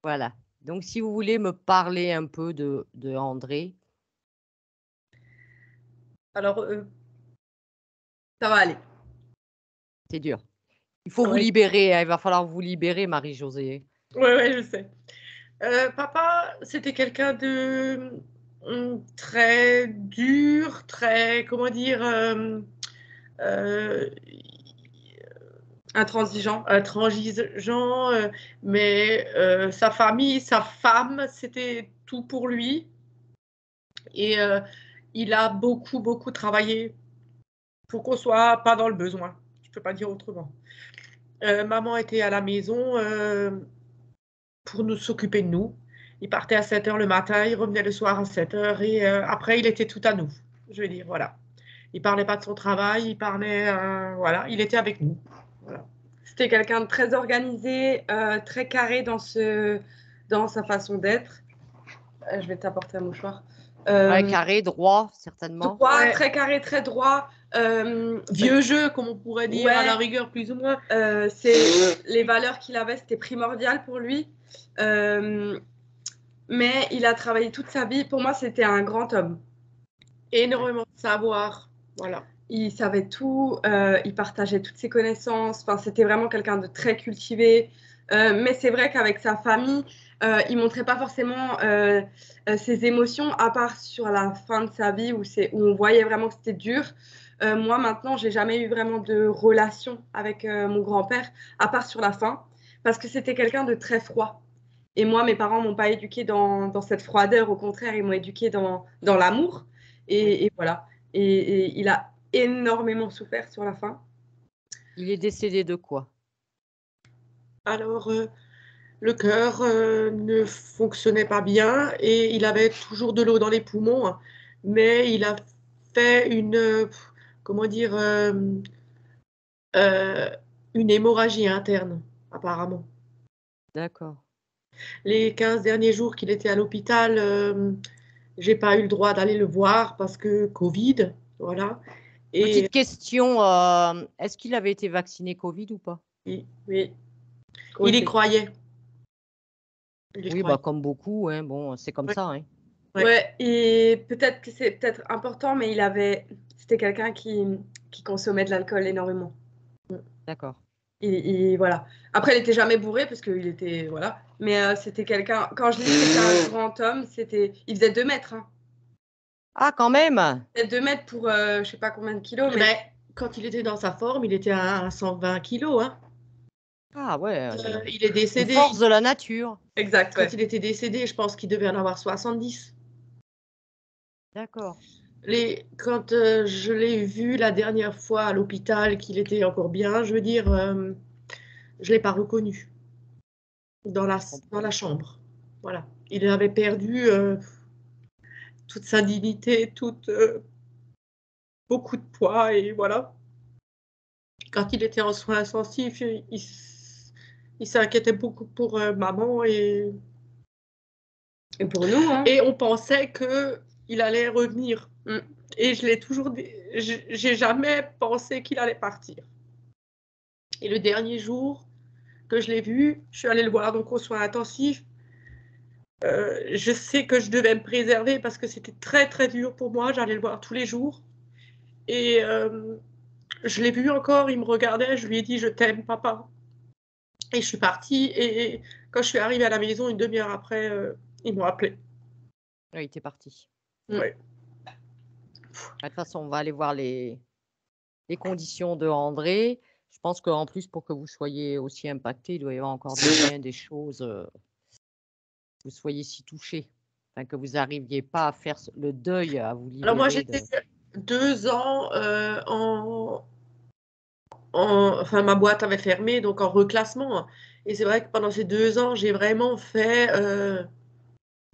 Voilà. Donc si vous voulez me parler un peu de André, Alors, ça va aller. c'est dur. Il faut vous Ouais, libérer, hein, il va falloir vous libérer, Marie-Josée. ouais, ouais, je sais. Papa, c'était quelqu'un de très dur, très, comment dire, euh, intransigeant, mais sa famille, sa femme, c'était tout pour lui. Et il a beaucoup, beaucoup travaillé pour qu'on soit pas dans le besoin. Je peux pas dire autrement. Maman était à la maison pour nous s'occuper de nous. Il partait à 7 h le matin, il revenait le soir à 7 h et après, il était tout à nous. Je veux dire, voilà. Il parlait pas de son travail, il parlait, voilà, il était avec nous. Voilà. C'était quelqu'un de très organisé, très carré dans sa façon d'être. Je vais t'apporter un mouchoir. Ouais, carré, droit, certainement. Droit, Ouais. très carré, très droit. Vieux jeu, comme on pourrait dire, Ouais. à la rigueur, plus ou moins. Les valeurs qu'il avait, c'était primordial pour lui. Mais il a travaillé toute sa vie. Pour moi, c'était un grand homme. Énormément de savoir. Voilà. Il savait tout, il partageait toutes ses connaissances. Enfin, c'était vraiment quelqu'un de très cultivé. Mais c'est vrai qu'avec sa famille, il montrait pas forcément ses émotions, à part sur la fin de sa vie où on voyait vraiment que c'était dur. Moi, maintenant, j'ai jamais eu vraiment de relation avec mon grand-père, à part sur la fin, parce que c'était quelqu'un de très froid. Et moi, mes parents m'ont pas éduquée dans cette froideur. Au contraire, ils m'ont éduquée dans l'amour. Et voilà. Et il a énormément souffert sur la fin. Il est décédé de quoi? Alors, le cœur ne fonctionnait pas bien et il avait toujours de l'eau dans les poumons, hein. Mais il a fait comment dire, une hémorragie interne, apparemment. D'accord. Les 15 derniers jours qu'il était à l'hôpital, j'ai pas eu le droit d'aller le voir parce que Covid, voilà. Et Petite question, est-ce qu'il avait été vacciné Covid ou pas? oui, il y croyait. Oui, bah, comme beaucoup, hein, bon, c'est comme Ouais. ça, hein. Ouais, et peut-être que c'est peut-être important, mais c'était quelqu'un qui consommait de l'alcool énormément. D'accord. Et voilà. Après, il était jamais bourré parce qu'il était, voilà. Mais c'était quelqu'un, quand je dis que c'était un grand homme, il faisait 2 mètres, hein. Ah, quand même! Il faisait 2 mètres pour, je sais pas combien de kilos, mais Ben, quand il était dans sa forme, il était à 120 kilos, hein. Ah ouais, Il est une décédé. force de la nature. exact, Quand ouais. il était décédé, je pense qu'il devait en avoir 70. D'accord. Quand je l'ai vu la dernière fois à l'hôpital, qu'il était encore bien, je veux dire, je l'ai pas reconnu dans la chambre. Voilà. Il avait perdu toute sa dignité, beaucoup de poids et voilà. Quand il était en soins intensifs, il s'inquiétait beaucoup pour maman Et pour nous, hein. et on pensait qu'il allait revenir. Et je l'ai toujours dit, j'ai jamais pensé qu'il allait partir. Et le dernier jour que je l'ai vu, je suis allée le voir donc aux soins intensifs. Je sais que je devais me préserver parce que c'était très très dur pour moi. J'allais le voir tous les jours. Et je l'ai vu encore, il me regardait, je lui ai dit je t'aime papa. Et je suis partie et quand je suis arrivée à la maison une demi-heure après, ils m'ont appelé. Ouais, il était parti. Ouais. De toute façon, on va aller voir les conditions de André. Je pense qu'en plus, pour que vous soyez aussi impacté, il doit y avoir encore des choses, que vous soyez si touché. Enfin, que vous n'arriviez pas à faire le deuil, à vous Alors moi libérer de. j'étais 2 ans enfin ma boîte avait fermé donc en reclassement. Et c'est vrai que pendant ces 2 ans, j'ai vraiment fait,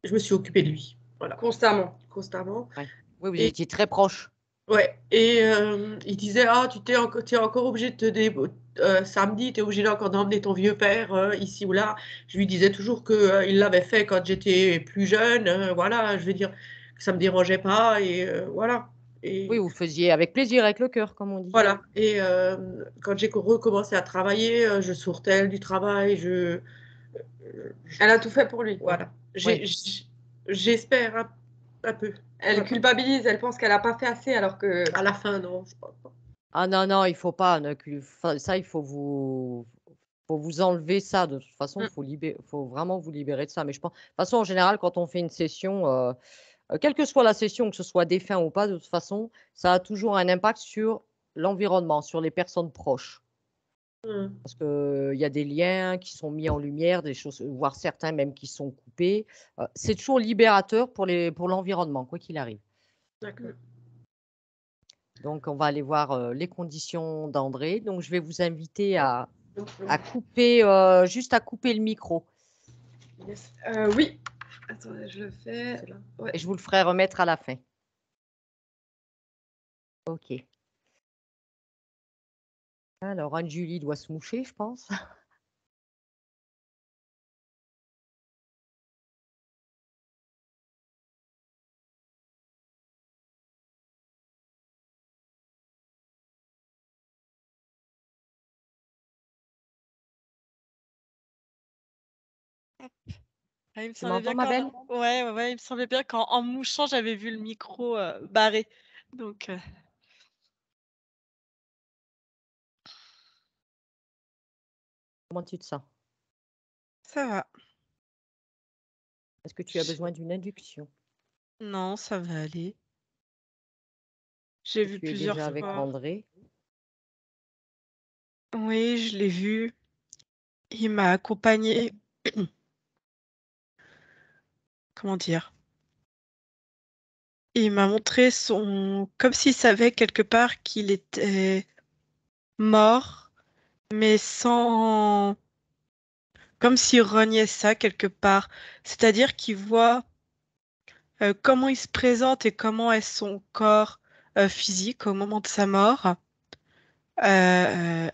je me suis occupée de lui. Voilà. Constamment. Ouais. Oui, vous Et étiez très proche. ouais, et il disait ah tu es encore obligé de samedi, tu es obligé encore d'emmener ton vieux père ici ou là. Je lui disais toujours que il l'avait fait quand j'étais plus jeune, voilà, je veux dire que ça me dérangeait pas et voilà. Oui, Et vous le faisiez avec plaisir, avec le cœur, comme on dit. voilà. Et quand j'ai recommencé à travailler, je sortais du travail, Elle a tout fait pour lui. Voilà. Oui. J'espère un peu. Elle culpabilise, elle pense qu'elle n'a pas fait assez alors que... À la fin, non, je pense pas. Ah non, il faut pas. Ça, il faut vous enlever ça. De toute façon, faut vraiment vous libérer de ça. Mais je pense, de toute façon, en général, quand on fait une session, quelle que soit la session, que ce soit défunt ou pas, de toute façon, ça a toujours un impact sur l'environnement, sur les personnes proches. Parce qu'il y a des liens qui sont mis en lumière, des choses, voire certains même qui sont coupés. C'est toujours libérateur pour l'environnement, quoi qu'il arrive. D'accord. Donc, on va aller voir les conditions d'André. Donc, je vais vous inviter à couper, juste à couper le micro. Yes. Oui. Attendez, je le fais. Ouais. Et je vous le ferai remettre à la fin. Ok. Alors, Anne-Julie doit se moucher, je pense. Ah, il me Tu semblait bien m'entends, ma belle? Ouais, il me semblait bien qu'en mouchant, j'avais vu le micro barré. Donc, Comment tu te sens? ça va. Est-ce que tu as besoin d'une induction? Non, ça va aller. J'ai vu Tu es plusieurs déjà avec fois. André? Oui, je l'ai vu. Il m'a accompagné. Comment dire? Il m'a montré comme s'il savait quelque part qu'il était mort, mais sans... Comme s'il reniait ça quelque part. C'est-à-dire qu'il voit comment il se présente et comment est son corps physique au moment de sa mort. Euh,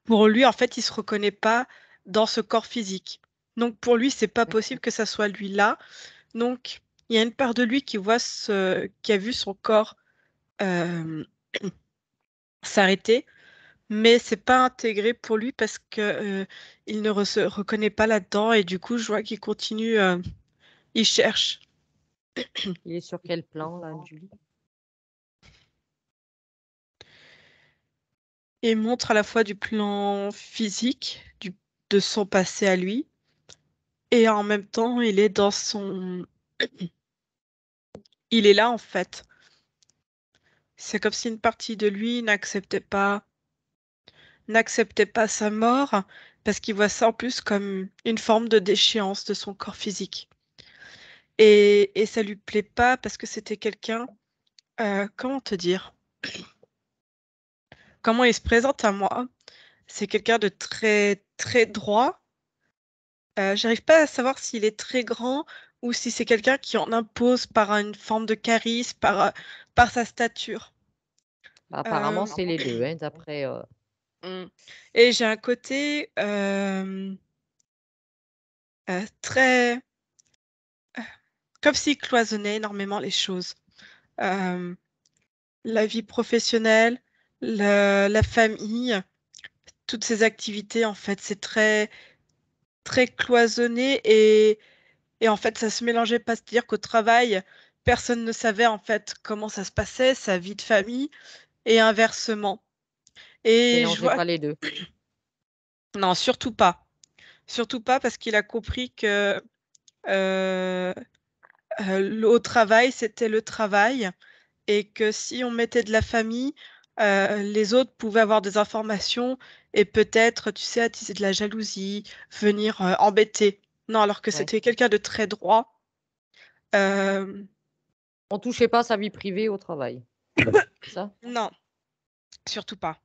pour lui, en fait, il se reconnaît pas dans ce corps physique. Donc pour lui, c'est pas possible que ça soit lui là. Donc il y a une part de lui qui qui a vu son corps euh, s'arrêter, mais c'est pas intégré pour lui parce que il ne se reconnaît pas là-dedans et du coup, je vois qu'il continue, il cherche. Il est sur quel plan, là, Anne-Julie? Et montre à la fois du plan physique, de son passé à lui, et en même temps, il est dans son... Il est là, en fait. C'est comme si une partie de lui n'acceptait pas sa mort, parce qu'il voit ça en plus comme une forme de déchéance de son corps physique. Et ça lui plaît pas parce que c'était quelqu'un... comment te dire? Comment il se présente à moi? C'est quelqu'un de très, très droit. J'arrive pas à savoir s'il est très grand ou si c'est quelqu'un qui en impose par une forme de charisme, par sa stature. Apparemment, c'est les deux, hein, d'après. Et j'ai un côté très... comme s'il cloisonnait énormément les choses. Euh, la vie professionnelle, la famille, toutes ces activités, en fait, c'est très, très cloisonné et en fait, ça se mélangeait pas. C'est-à-dire qu'au travail, personne ne savait en fait comment ça se passait, sa vie de famille, et inversement. Et je Mélangez vois... pas les deux. Non, surtout pas. Surtout pas parce qu'il a compris que euh, au travail, c'était le travail et que si on mettait de la famille, les autres pouvaient avoir des informations et peut-être, tu sais, attiser de la jalousie, venir embêter. Non, alors que Ouais. c'était quelqu'un de très droit. Euh, On touchait pas à sa vie privée au travail. C'est ça? non, surtout pas.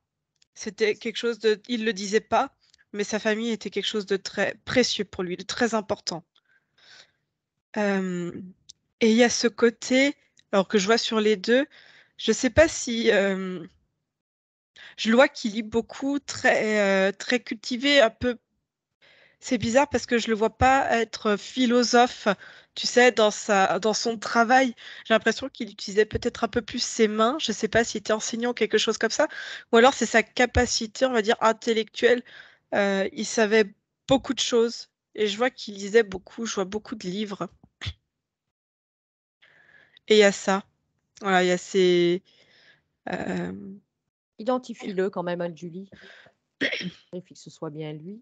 C'était quelque chose de... Il le disait pas, mais sa famille était quelque chose de très précieux pour lui, de très important. Euh, Et il y a ce côté, alors que je vois sur les deux, je sais pas si... je le vois qu'il lit beaucoup, très cultivé, un peu... C'est bizarre parce que je le vois pas être philosophe, tu sais, dans son travail. J'ai l'impression qu'il utilisait peut-être un peu plus ses mains. Je sais pas s'il était enseignant ou quelque chose comme ça. Ou alors c'est sa capacité, on va dire, intellectuelle. Il savait beaucoup de choses. Et je vois qu'il lisait beaucoup, je vois beaucoup de livres. Et il y a ça. Voilà, il y a ces... Identifie-le quand même, Julie. Vérifie que ce soit bien lui.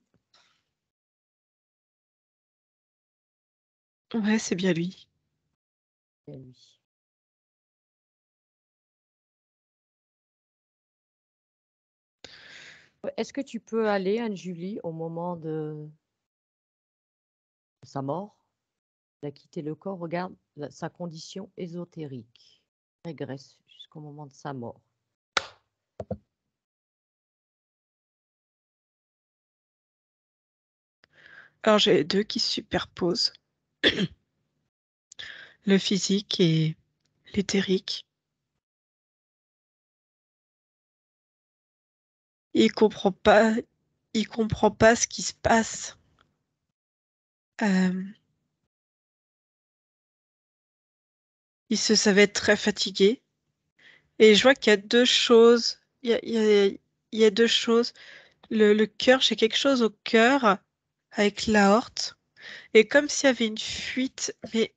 Ouais, c'est bien lui. Bien lui. Est-ce que tu peux aller, Anne-Julie, au moment de sa mort? Il a quitté le corps, regarde sa condition ésotérique. Régresse jusqu'au moment de sa mort. Alors, j'ai les deux qui se superposent. Le physique et l'éthérique. Il comprend pas ce qui se passe. Il se savait très fatigué. Et je vois qu'il y a deux choses. Il y a deux choses. Le cœur, j'ai quelque chose au cœur avec l'aorte. Et comme s'il y avait une fuite, mais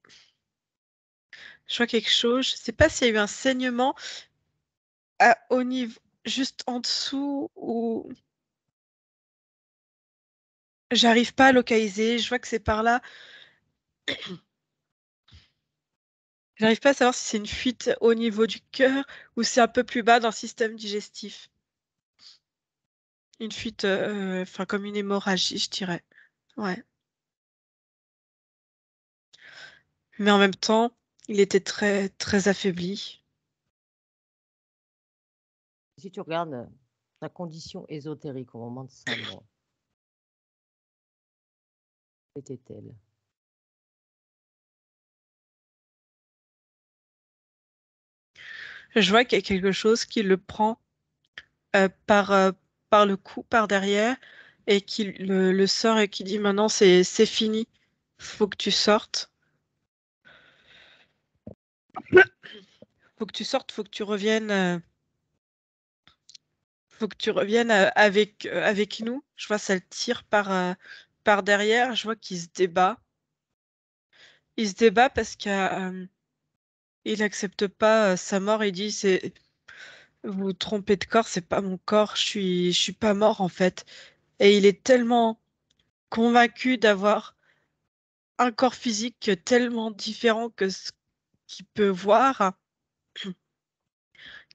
je vois quelque chose. Je sais pas s'il y a eu un saignement au niveau, juste en dessous ou j'arrive pas à localiser. Je vois que c'est par là. J'arrive pas à savoir si c'est une fuite au niveau du cœur ou c'est un peu plus bas dans le système digestif. Une fuite, enfin comme une hémorragie, je dirais. Ouais. Mais en même temps, il était très très affaibli. Si tu regardes sa condition ésotérique au moment de sa mort, était-elle? Je vois qu'il y a quelque chose qui le prend par le cou, par derrière, et qui le sort et qui dit maintenant c'est fini, faut que tu sortes. Faut que tu sortes, faut que tu reviennes avec nous. Je vois ça le tire par derrière. Je vois qu'il se débat. Il se débat parce qu'il accepte pas sa mort. Il dit c'est vous vous trompez de corps, c'est pas mon corps. Je suis pas mort en fait. Et il est tellement convaincu d'avoir un corps physique tellement différent que ce qu'il peut voir,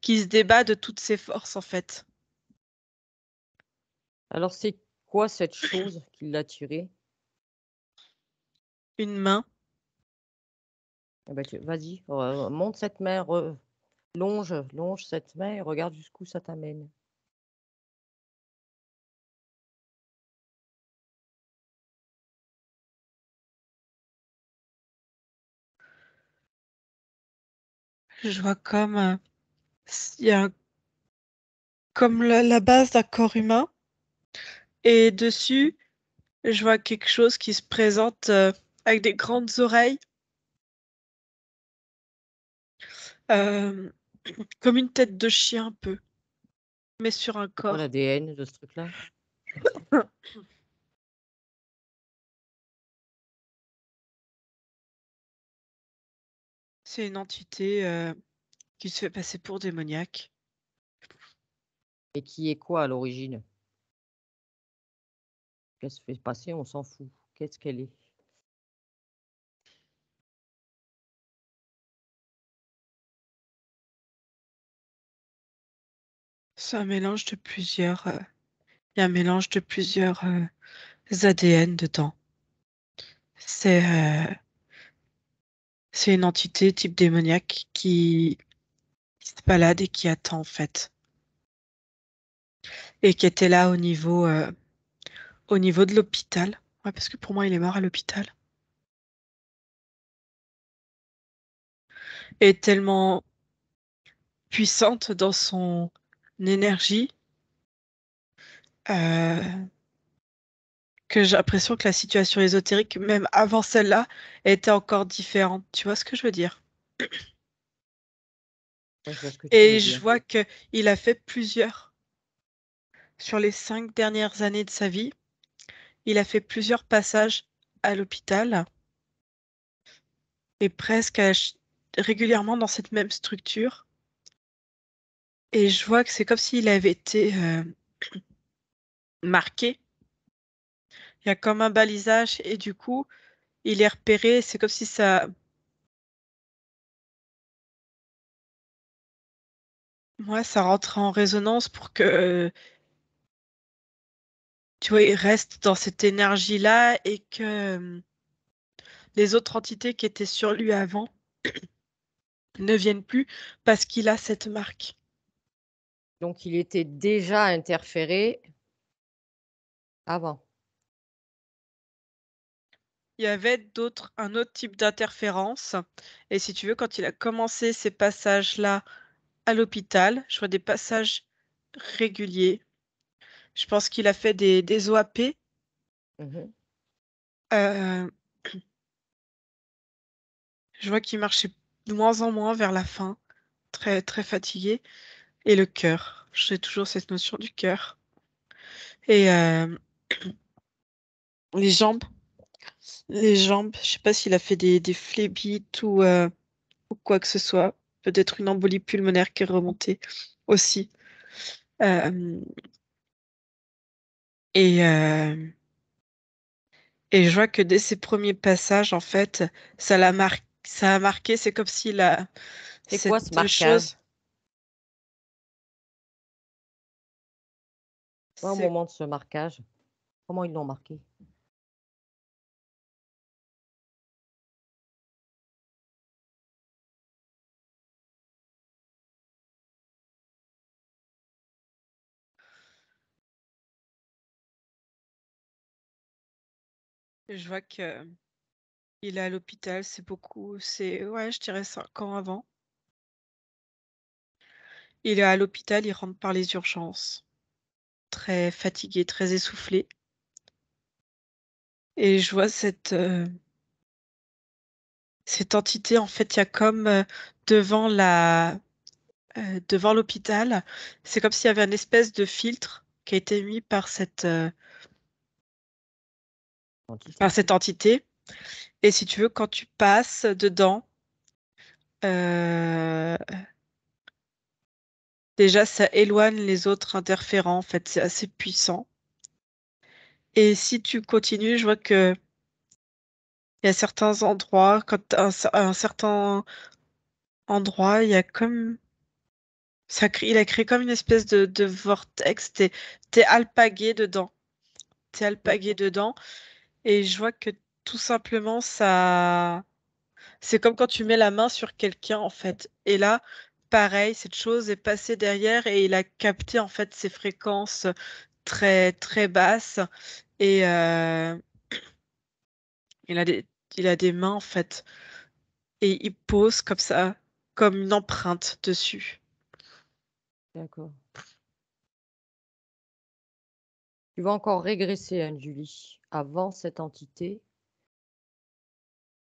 qu'il se débat de toutes ses forces en fait. Alors, c'est quoi cette chose qui l'a tiré? Une main. Eh ben, vas-y, monte cette main, longe cette main et regarde jusqu'où ça t'amène. Je vois comme il y a comme la base d'un corps humain et dessus, je vois quelque chose qui se présente avec des grandes oreilles, euh, comme une tête de chien un peu, mais sur un Quoi corps. l'ADN de ce truc-là? C'est une entité qui se fait passer pour démoniaque. Et qui est quoi à l'origine? Qu'elle se fait passer, on s'en fout. Qu'est-ce qu'elle est? C'est un mélange de plusieurs. Il y a un mélange de plusieurs ADN dedans. C'est c'est une entité type démoniaque qui se balade et qui attend en fait. Et qui était là au niveau de l'hôpital. Ouais, parce que pour moi, il est mort à l'hôpital. Et tellement puissante dans son énergie euh, que j'ai l'impression que la situation ésotérique, même avant celle-là, était encore différente. Tu vois ce que je veux dire? Ouais, je vois ce que tu veux Et je dire. vois qu'il a fait plusieurs. Sur les 5 dernières années de sa vie, il a fait plusieurs passages à l'hôpital et presque régulièrement dans cette même structure. Et je vois que c'est comme s'il avait été marqué. Il y a comme un balisage et du coup, il est repéré. C'est comme si ça... Ouais, ça rentre en résonance pour que, tu vois, il reste dans cette énergie-là et que les autres entités qui étaient sur lui avant ne viennent plus parce qu'il a cette marque. Donc, il était déjà interféré avant. Il y avait un autre type d'interférence. Et si tu veux, quand il a commencé ces passages-là à l'hôpital, je vois des passages réguliers. Je pense qu'il a fait des OAP. Mhm. Euh, je vois qu'il marchait de moins en moins vers la fin, très, très fatigué. Et le cœur. J'ai toujours cette notion du cœur. Et les jambes. Les jambes, je sais pas s'il a fait des phlébites ou quoi que ce soit. Peut-être une embolie pulmonaire qui est remontée aussi. Euh, et, euh, et je vois que dès ses premiers passages, en fait, ça a marqué. C'est comme s'il a C'est quoi ce cette marquage? chose. Au C'est moment de ce marquage, comment ils l'ont marqué? Je vois que il est à l'hôpital, c'est beaucoup, ouais, je dirais 5 ans avant. Il est à l'hôpital, il rentre par les urgences, très fatigué, très essoufflé. Et je vois cette entité, en fait, il y a comme devant devant l'hôpital, c'est comme s'il y avait une espèce de filtre qui a été mis Entité. par cette entité. Et si tu veux, quand tu passes dedans, euh, déjà, ça éloigne les autres interférents. En fait, c'est assez puissant. Et si tu continues, je vois que il y a certains endroits, à un certain endroit, il y a comme il a créé comme une espèce de vortex. T'es alpagué dedans. T'es alpagué D'accord. dedans. Et je vois que tout simplement, ça, c'est comme quand tu mets la main sur quelqu'un, en fait. Et là, pareil, cette chose est passée derrière et il a capté, en fait, ces fréquences très, très basses. Et il a il a des mains, en fait. Et il pose comme ça, comme une empreinte dessus. D'accord. Tu vas encore régresser, Anne-Julie. Avant cette entité,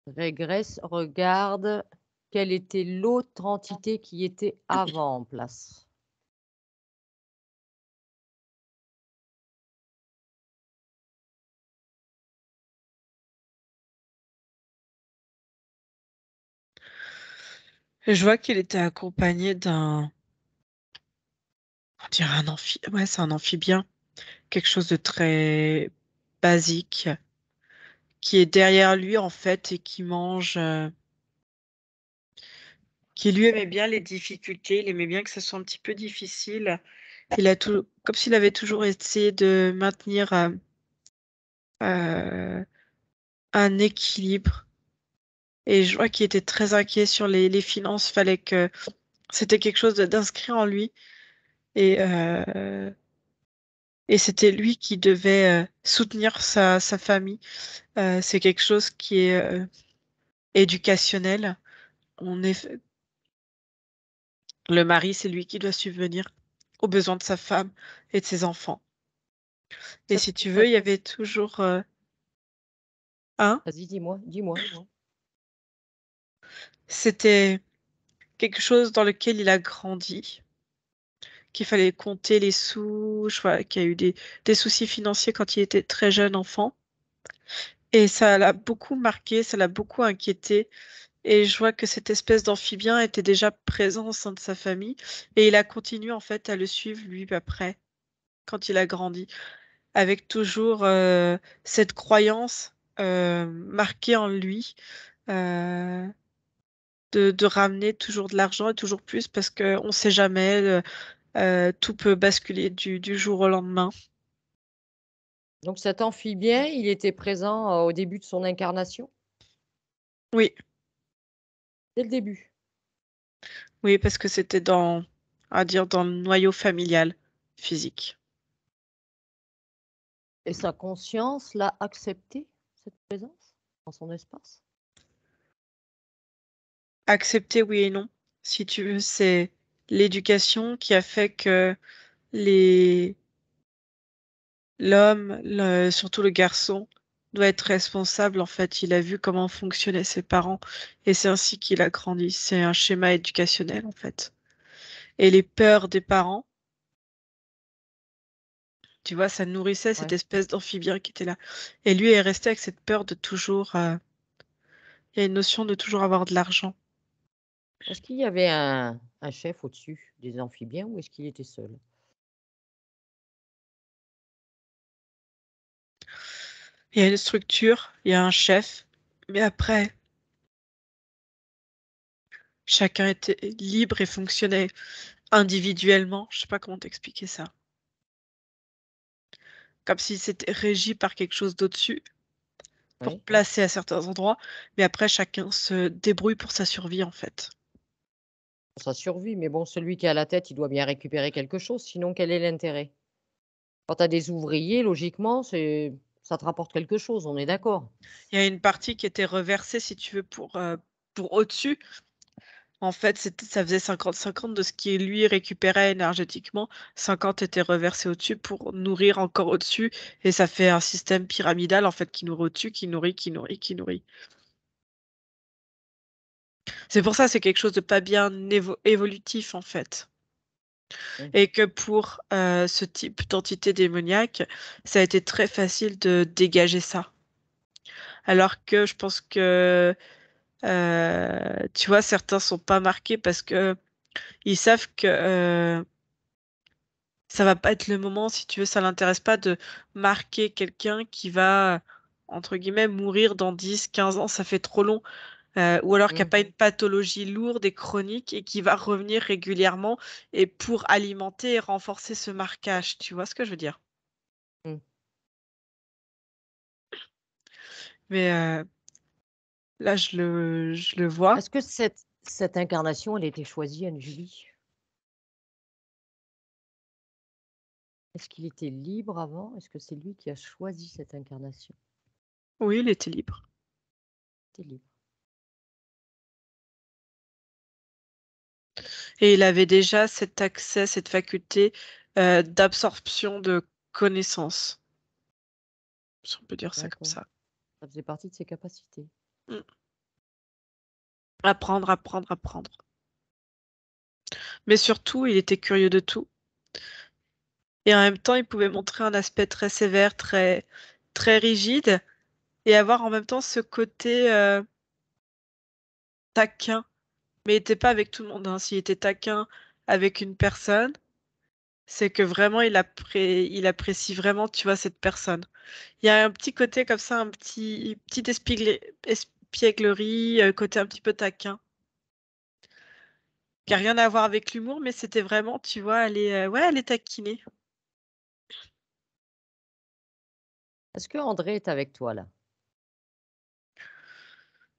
régresse, regarde quelle était l'autre entité qui était avant en place. Et je vois qu'il était accompagné on dirait ouais, c'est un amphibien, quelque chose de très basique, qui est derrière lui en fait et qui mange, qui lui aimait bien les difficultés, il aimait bien que ça soit un petit peu difficile. Il a tout, comme s'il avait toujours essayé de maintenir euh, un équilibre. Et je vois qu'il était très inquiet sur les finances. Fallait que c'était quelque chose d'inscrit en lui. Et, euh, et c'était lui qui devait soutenir sa famille. C'est quelque chose qui est éducationnel. On est, le mari, c'est lui qui doit subvenir aux besoins de sa femme et de ses enfants. Et Ça, si tu ça- veux, il y avait toujours un. Vas-y, dis-moi, dis-moi. C'était quelque chose dans lequel il a grandi, qu'il fallait compter les sous, je vois qu'il y a eu des soucis financiers quand il était très jeune enfant. Et ça l'a beaucoup marqué, ça l'a beaucoup inquiété. Et je vois que cette espèce d'amphibien était déjà présent au sein de sa famille. Et il a continué en fait à le suivre lui après, quand il a grandi, avec toujours cette croyance marquée en lui euh, de ramener toujours de l'argent et toujours plus parce qu'on ne sait jamais, tout peut basculer du jour au lendemain. Donc cet amphibien, il était présent au début de son incarnation, Oui, dès le début. oui, parce que c'était à dire, dans le noyau familial physique. Et sa conscience l'a accepté, cette présence, dans son espace. Accepter, oui et non. Si tu veux, c'est l'éducation qui a fait que les l'homme, surtout le garçon, doit être responsable. En fait, il a vu comment fonctionnaient ses parents et c'est ainsi qu'il a grandi. C'est un schéma éducationnel, en fait. Et les peurs des parents, tu vois, ça nourrissait cette Ouais. espèce d'amphibien qui était là. Et lui est resté avec cette peur de toujours. Il y a une notion de toujours avoir de l'argent. Est-ce qu'il y avait un chef au-dessus des amphibiens ou est-ce qu'il était seul? Il y a une structure, il y a un chef, mais après, chacun était libre et fonctionnait individuellement. Je sais pas comment t'expliquer ça. Comme si c'était régi par quelque chose d'au-dessus pour Oui, placer à certains endroits, mais après chacun se débrouille pour sa survie en fait. pour sa survie. Mais bon, celui qui a la tête, il doit bien récupérer quelque chose. Sinon, quel est l'intérêt? Quand tu as des ouvriers, logiquement, ça te rapporte quelque chose, on est d'accord. Il y a une partie qui était reversée, si tu veux, pour au-dessus. En fait, ça faisait 50-50 de ce qui lui récupérait énergétiquement. 50 était reversé au-dessus pour nourrir encore au-dessus. Et ça fait un système pyramidal, en fait, qui nourrit au-dessus, qui nourrit, qui nourrit, qui nourrit. C'est pour ça, c'est quelque chose de pas bien évolutif, en fait. Mm. Et que pour ce type d'entité démoniaque, ça a été très facile de dégager ça. Alors que je pense que, tu vois, certains sont pas marqués parce que ils savent que ça va pas être le moment, si tu veux, ça l'intéresse pas de marquer quelqu'un qui va, entre guillemets, mourir dans 10, 15 ans, ça fait trop long. Ou alors qui n'a Mm. pas une pathologie lourde et chronique et qui va revenir régulièrement et pour alimenter et renforcer ce marquage. Tu vois ce que je veux dire? Mm. Mais là, je le vois. Est-ce que cette incarnation, elle a été choisie, Anne-Julie? Est-ce qu'il était libre avant? Est-ce que c'est lui qui a choisi cette incarnation? Oui, il était libre. Il était libre. Et il avait déjà cet accès, cette faculté d'absorption de connaissances, si on peut dire ça comme D'accord. ça. Ça faisait partie de ses capacités. Mm. Apprendre, apprendre, apprendre. Mais surtout, il était curieux de tout. Et en même temps, il pouvait montrer un aspect très sévère, très, très rigide, et avoir en même temps ce côté taquin. Mais il n'était pas avec tout le monde, hein. S'il était taquin avec une personne, c'est que vraiment, il apprécie vraiment, tu vois, cette personne. Il y a un petit côté comme ça, un petit espièglerie, côté un petit peu taquin, qui a rien à voir avec l'humour, mais c'était vraiment, tu vois, ouais, elle est taquinée. Est-ce que André est avec toi là?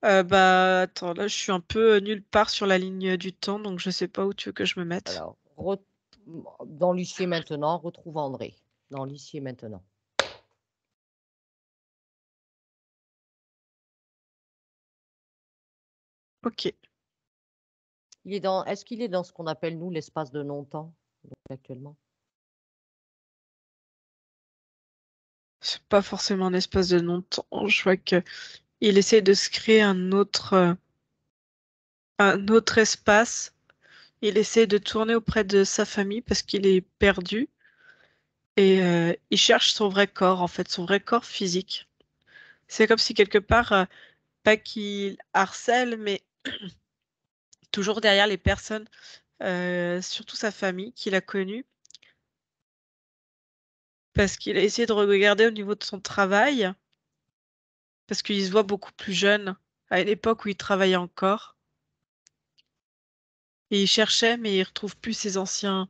Bah, attends, là, je suis un peu nulle part sur la ligne du temps, donc je sais pas où tu veux que je me mette. Alors, dans l'ici et maintenant, retrouve André. Dans l'ici et maintenant. Ok. Est-ce qu'il est dans ce qu'on appelle, nous, l'espace de non-temps, actuellement? C'est pas forcément un espace de non-temps. Je vois que il essaie de se créer un autre espace Il essaie de tourner auprès de sa famille parce qu'il est perdu et il cherche son vrai corps, en fait, son vrai corps physique. C'est comme si quelque part, pas qu'il harcèle, mais toujours derrière les personnes, surtout sa famille qu'il a connue, parce qu'il a essayé de regarder au niveau de son travail, parce qu'il se voit beaucoup plus jeune à l'époque où il travaillait encore. Et il cherchait, mais il retrouve plus ses anciens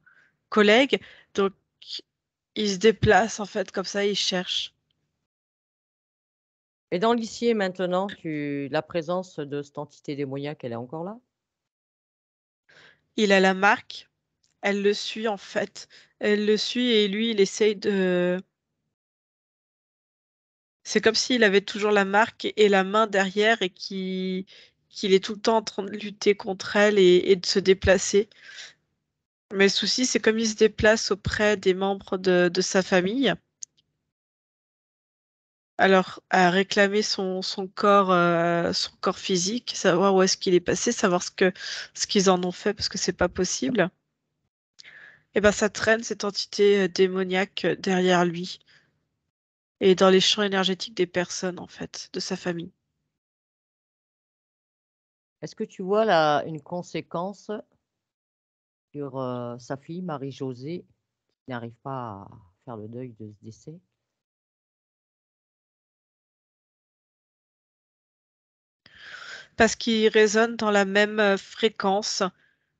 collègues. Donc, il se déplace, en fait, comme ça, il cherche. Et dans l'huissier maintenant, la présence de cette entité démoniaque, elle est encore là? Il a la marque, elle le suit, en fait. Elle le suit et lui, il essaye de... C'est comme s'il avait toujours la marque et la main derrière et qu'il est tout le temps en train de lutter contre elle et de se déplacer. Mais le souci, c'est comme il se déplace auprès des membres de sa famille, alors à réclamer son corps physique, savoir où est-ce qu'il est passé, savoir ce qu'ils en ont fait, parce que c'est pas possible. Et ben ça traîne cette entité démoniaque derrière lui et dans les champs énergétiques des personnes, en fait, de sa famille. Est-ce que tu vois là une conséquence sur sa fille, Marie-Josée, qui n'arrive pas à faire le deuil de ce décès? Parce qu'il résonne dans la même fréquence,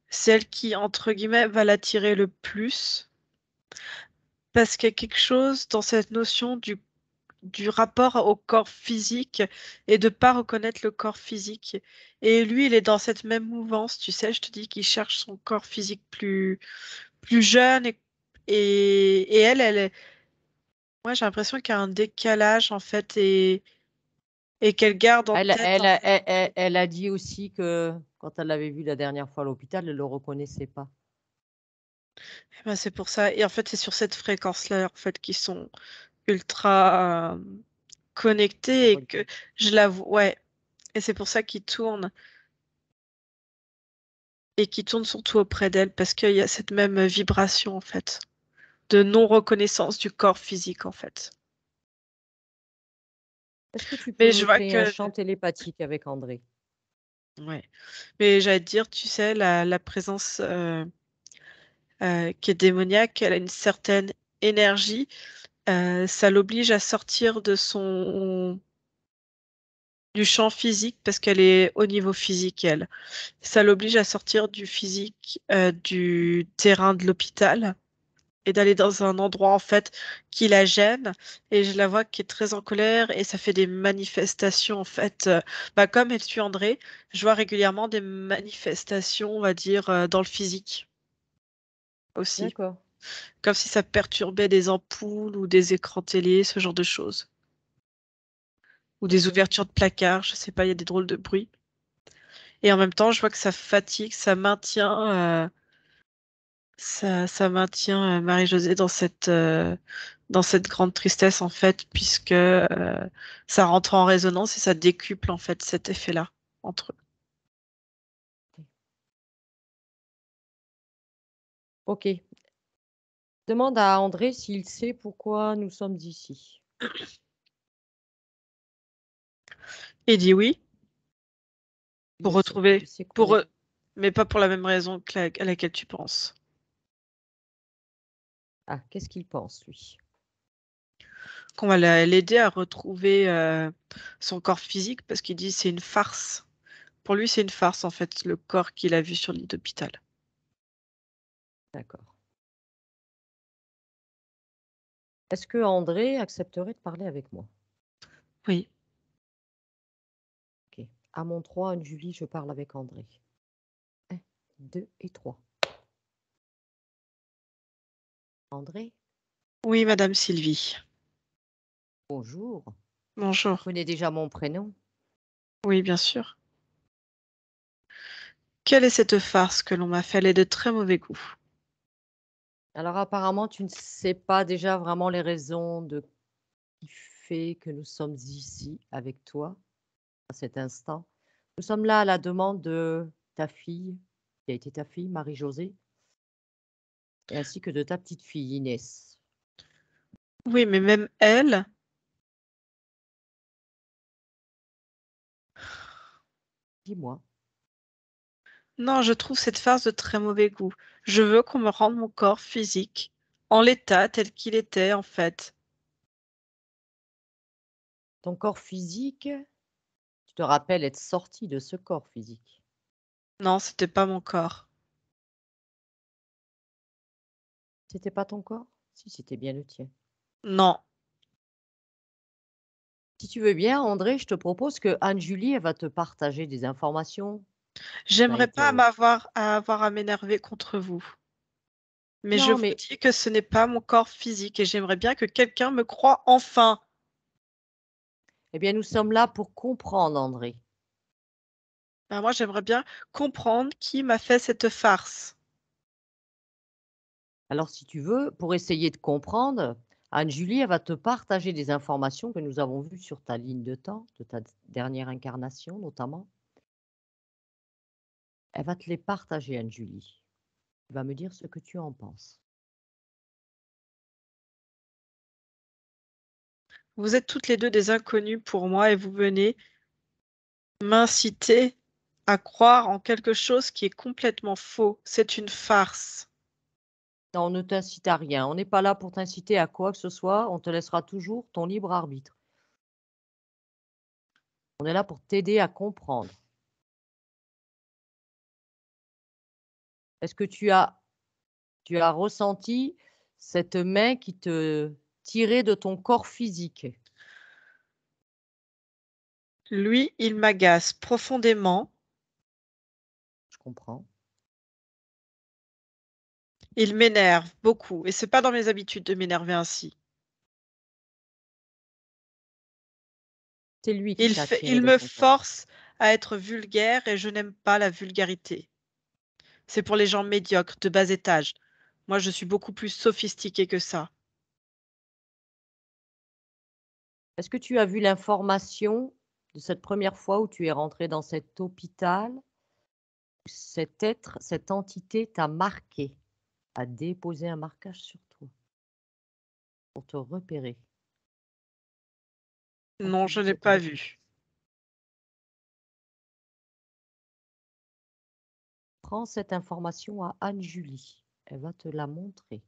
celle qui, entre guillemets, va l'attirer le plus. Parce qu'il y a quelque chose dans cette notion du rapport au corps physique et de pas reconnaître le corps physique. Et lui, il est dans cette même mouvance, tu sais, je te dis qu'il cherche son corps physique plus jeune et elle est... Moi, j'ai l'impression qu'il y a un décalage, en fait, et qu'elle garde en Elle, tête, elle, en a- fait. elle a dit aussi que quand elle l'avait vu la dernière fois à l'hôpital, elle ne le reconnaissait pas. Eh ben, c'est pour ça. Et en fait, c'est sur cette fréquence-là, en fait, qu'ils sont ultra connectés et que Relié. je l'avoue, ouais. Et c'est pour ça qu'ils tournent. Et qui tourne surtout auprès d'elle parce qu'il y a cette même vibration en fait de non-reconnaissance du corps physique en fait. Est-ce que tu Mais peux je me vois créer un que chant télépathique avec André? ouais. Mais j'allais te dire, tu sais, la présence qui est démoniaque, elle a une certaine énergie. Ça l'oblige à sortir de son du champ physique parce qu'elle est au niveau physique elle. Ça l'oblige à sortir du physique du terrain de l'hôpital et d'aller dans un endroit en fait qui la gêne et je la vois qui est très en colère et ça fait des manifestations en fait comme elle suit André, je vois régulièrement des manifestations on va dire dans le physique aussi D'accord. comme si ça perturbait des ampoules ou des écrans télé, ce genre de choses ou des Ok. ouvertures de placards, je sais pas, il y a des drôles de bruits et en même temps je vois que ça fatigue, ça maintient Marie-Josée dans cette grande tristesse en fait, puisque ça rentre en résonance et ça décuple en fait cet effet-là entre eux. Ok. Demande à André s'il sait pourquoi nous sommes ici. Il dit oui Il pour le sait. retrouver, Il sait qu'on pour est. eux, mais pas pour la même raison que à laquelle tu penses. Ah, qu'est-ce qu'il pense, lui? Qu'on va l'aider à retrouver son corps physique parce qu'il dit c'est une farce. Pour lui, c'est une farce en fait, le corps qu'il a vu sur le lit d'hôpital. D'accord. Est-ce que André accepterait de parler avec moi? Oui, Ok. À mon 3, Julie, je parle avec André. 1, 2 et 3. André, oui, Madame Sylvie. bonjour. Tu Bonjour. connais déjà mon prénom? Oui, bien sûr. Quelle est cette farce que l'on m'a fait? Elle est de très mauvais goût. Alors apparemment, tu ne sais pas déjà vraiment les raisons qui fait que nous sommes ici avec toi à cet instant. Nous sommes là à la demande de ta fille qui a été ta fille, Marie-Josée, et ainsi que de ta petite fille, Inès. Oui, mais même elle, Dis-moi. non, je trouve cette farce de très mauvais goût. Je veux qu'on me rende mon corps physique en l'état tel qu'il était, en fait. Ton corps physique, tu te rappelles être sorti de ce corps physique. Non, c'était pas mon corps. C'était pas ton corps? Si, c'était bien le tien. Non. Si tu veux bien, André, je te propose que Anne-Julie, elle va te partager des informations. Ça va J'aimerais être, pas avoir à m'énerver contre vous. Mais je Non, vous mais dis que ce n'est pas mon corps physique et j'aimerais bien que quelqu'un me croie enfin. eh bien, nous sommes là pour comprendre, André. Ben, moi, j'aimerais bien comprendre qui m'a fait cette farce. Alors, si tu veux, pour essayer de comprendre, Anne-Julie, elle va te partager des informations que nous avons vues sur ta ligne de temps, de ta dernière incarnation notamment. Elle va te les partager, Anne-Julie. Tu vas me dire ce que tu en penses. Vous êtes toutes les deux des inconnus pour moi et vous venez m'inciter à croire en quelque chose qui est complètement faux. C'est une farce. Non, on ne t'incite à rien. On n'est pas là pour t'inciter à quoi que ce soit. On te laissera toujours ton libre arbitre. On est là pour t'aider à comprendre. Est-ce que tu as ressenti cette main qui te tirait de ton corps physique? Lui, il m'agace profondément. Je comprends. Il m'énerve beaucoup et c'est pas dans mes habitudes de m'énerver ainsi. C'est lui qui t'a tiré Il de me ton corps. force à être vulgaire et je n'aime pas la vulgarité. C'est pour les gens médiocres, de bas étage. Moi, je suis beaucoup plus sophistiquée que ça. Est-ce que tu as vu l'information de cette première fois où tu es rentré dans cet hôpital? Cet être, cette entité t'a marqué, a déposé un marquage sur toi pour te repérer. Non, As-tu je vu n'ai cette pas info? vu. Prends cette information à Anne-Julie. Elle va te la montrer.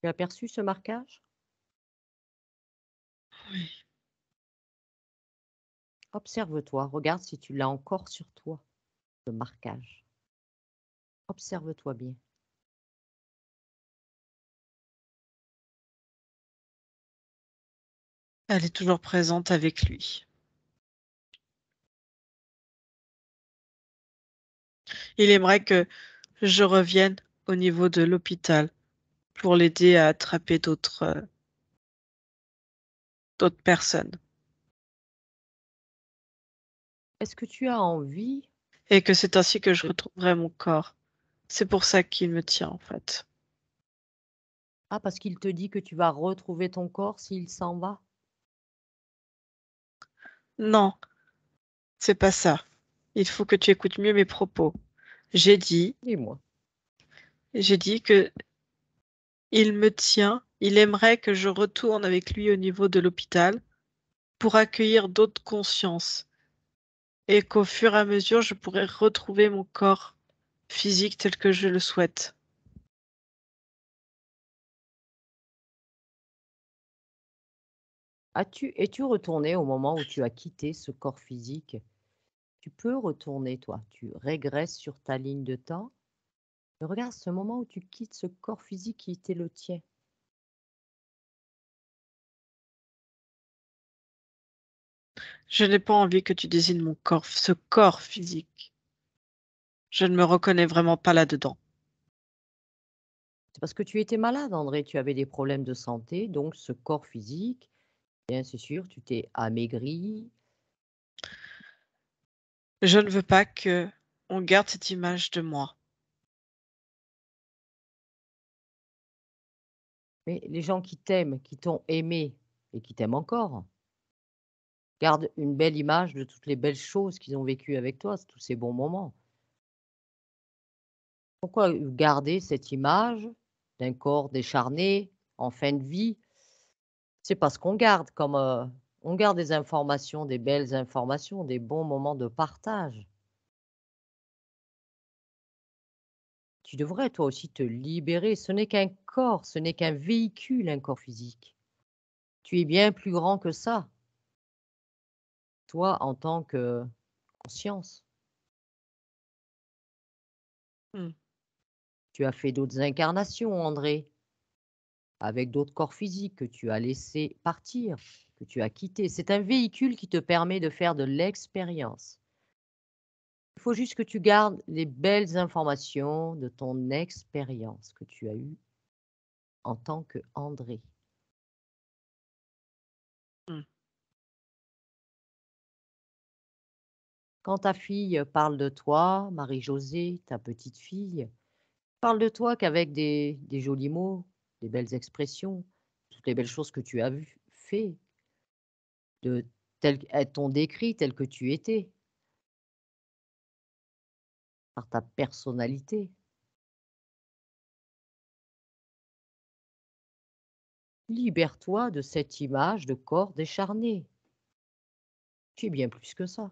Tu as aperçu ce marquage? Oui. Observe-toi, regarde si tu l'as encore sur toi, ce marquage. Observe-toi bien. Elle est toujours présente avec lui. Il aimerait que je revienne au niveau de l'hôpital pour l'aider à attraper d'autres personnes. Est-ce que tu as envie Et que c'est ainsi que je de... retrouverai mon corps. C'est pour ça qu'il me tient, en fait. Ah, parce qu'il te dit que tu vas retrouver ton corps s'il s'en va? Non, c'est pas ça. Il faut que tu écoutes mieux mes propos. J'ai dit, Dis-moi. j'ai dit que il me tient, il aimerait que je retourne avec lui au niveau de l'hôpital pour accueillir d'autres consciences et qu'au fur et à mesure, je pourrais retrouver mon corps physique tel que je le souhaite. Es-tu retourné au moment où tu as quitté ce corps physique? Tu peux retourner, toi. Tu régresses sur ta ligne de temps. Et regarde ce moment où tu quittes ce corps physique qui était le tien. Je n'ai pas envie que tu désignes mon corps, ce corps physique. Je ne me reconnais vraiment pas là-dedans. C'est parce que tu étais malade, André. Tu avais des problèmes de santé, donc ce corps physique, bien c'est sûr, tu t'es amaigri. Je ne veux pas que on garde cette image de moi. Mais les gens qui t'aiment, qui t'ont aimé et qui t'aiment encore, gardent une belle image de toutes les belles choses qu'ils ont vécues avec toi, tous ces bons moments. Pourquoi garder cette image d'un corps décharné, en fin de vie? C'est parce qu'on garde comme, on garde des informations, des belles informations, des bons moments de partage. Tu devrais toi aussi te libérer. Ce n'est qu'un corps, ce n'est qu'un véhicule, un corps physique. Tu es bien plus grand que ça, toi en tant que conscience. Mmh. Tu as fait d'autres incarnations, André, avec d'autres corps physiques que tu as laissés partir, que tu as quittés. C'est un véhicule qui te permet de faire de l'expérience. Il faut juste que tu gardes les belles informations de ton expérience que tu as eue en tant que André. Mmh. Quand ta fille parle de toi, Marie-Josée, ta petite fille, parle de toi qu'avec des jolis mots, des belles expressions, toutes les belles choses que tu as fait, de telles qu'elles t'ont décrit, tel que tu étais, par ta personnalité. Libère-toi de cette image de corps décharné. Tu es bien plus que ça.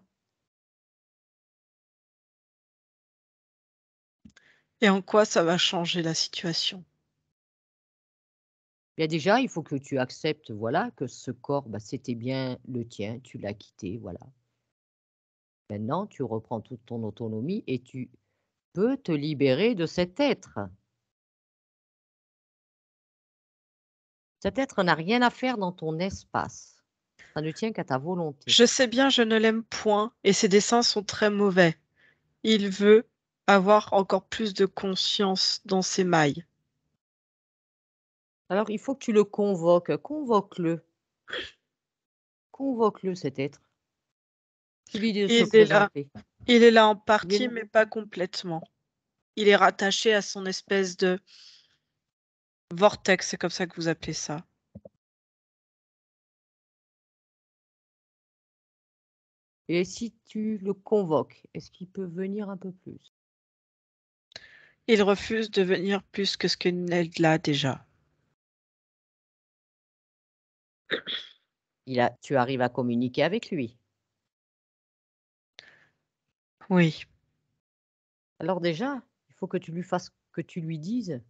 Et en quoi ça va changer la situation? Bien déjà, il faut que tu acceptes, voilà, que ce corps, bah, c'était bien le tien, tu l'as quitté, voilà. Maintenant, tu reprends toute ton autonomie et tu peux te libérer de cet être. Cet être n'a rien à faire dans ton espace. Ça ne tient qu'à ta volonté. Je sais bien, je ne l'aime point et ses dessins sont très mauvais. Il veut avoir encore plus de conscience dans ses mailles. Alors, il faut que tu le convoques. Convoque-le. Convoque-le, cet être. Tu lui dis de se Il est là. présenter. Il est là en Il est partie, là. mais pas complètement. Il est rattaché à son espèce de vortex, c'est comme ça que vous appelez ça. Et si tu le convoques, est-ce qu'il peut venir un peu plus? Il refuse de venir plus que ce qu'il n'est là déjà. Tu arrives à communiquer avec lui. Oui, Alors déjà, il faut que tu lui fasses, que tu lui dises.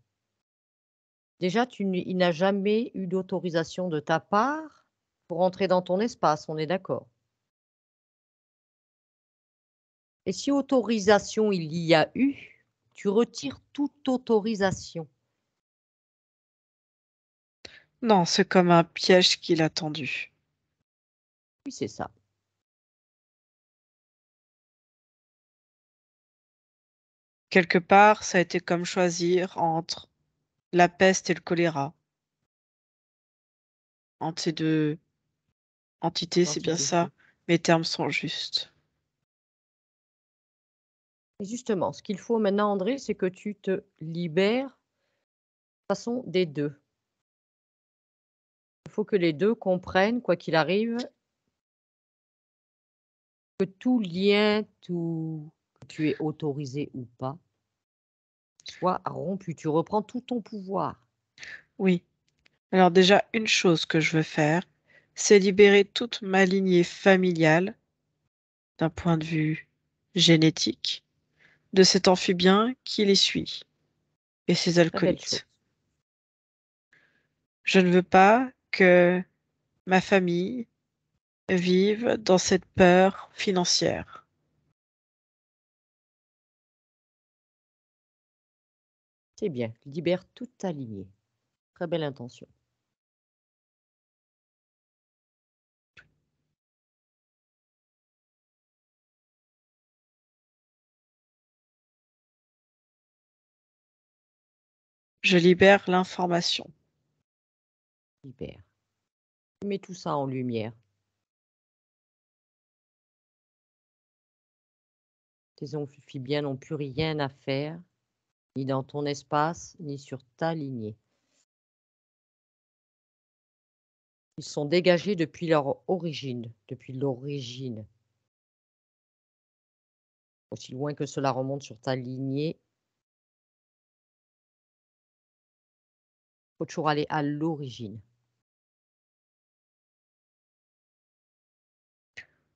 Déjà, il n'a jamais eu d'autorisation de ta part pour entrer dans ton espace, on est d'accord. Et si autorisation il y a eu, tu retires toute autorisation. non, c'est comme un piège qu'il a tendu. Oui, c'est ça. Quelque part, ça a été comme choisir entre la peste et le choléra. Entre ces deux entités, c'est bien L'entité. ça. Mes termes sont justes. Et justement, ce qu'il faut maintenant, André, c'est que tu te libères de façon des deux. Il faut que les deux comprennent, quoi qu'il arrive, que tout lien, tout que tu es autorisé ou pas, soit rompu. Tu reprends tout ton pouvoir. Oui. Alors déjà, une chose que je veux faire, c'est libérer toute ma lignée familiale d'un point de vue génétique de cet amphibien qui les suit et ses Très belle chose. alcoolites. Je ne veux pas que ma famille vive dans cette peur financière. C'est bien. Libère toute ta lignée. Très belle intention. Je libère l'information. Libère. Tu mets tout ça en lumière. Tes amphibiens n'ont plus rien à faire, ni dans ton espace, ni sur ta lignée. Ils sont dégagés depuis leur origine, depuis l'origine. Aussi loin que cela remonte sur ta lignée, il faut toujours aller à l'origine.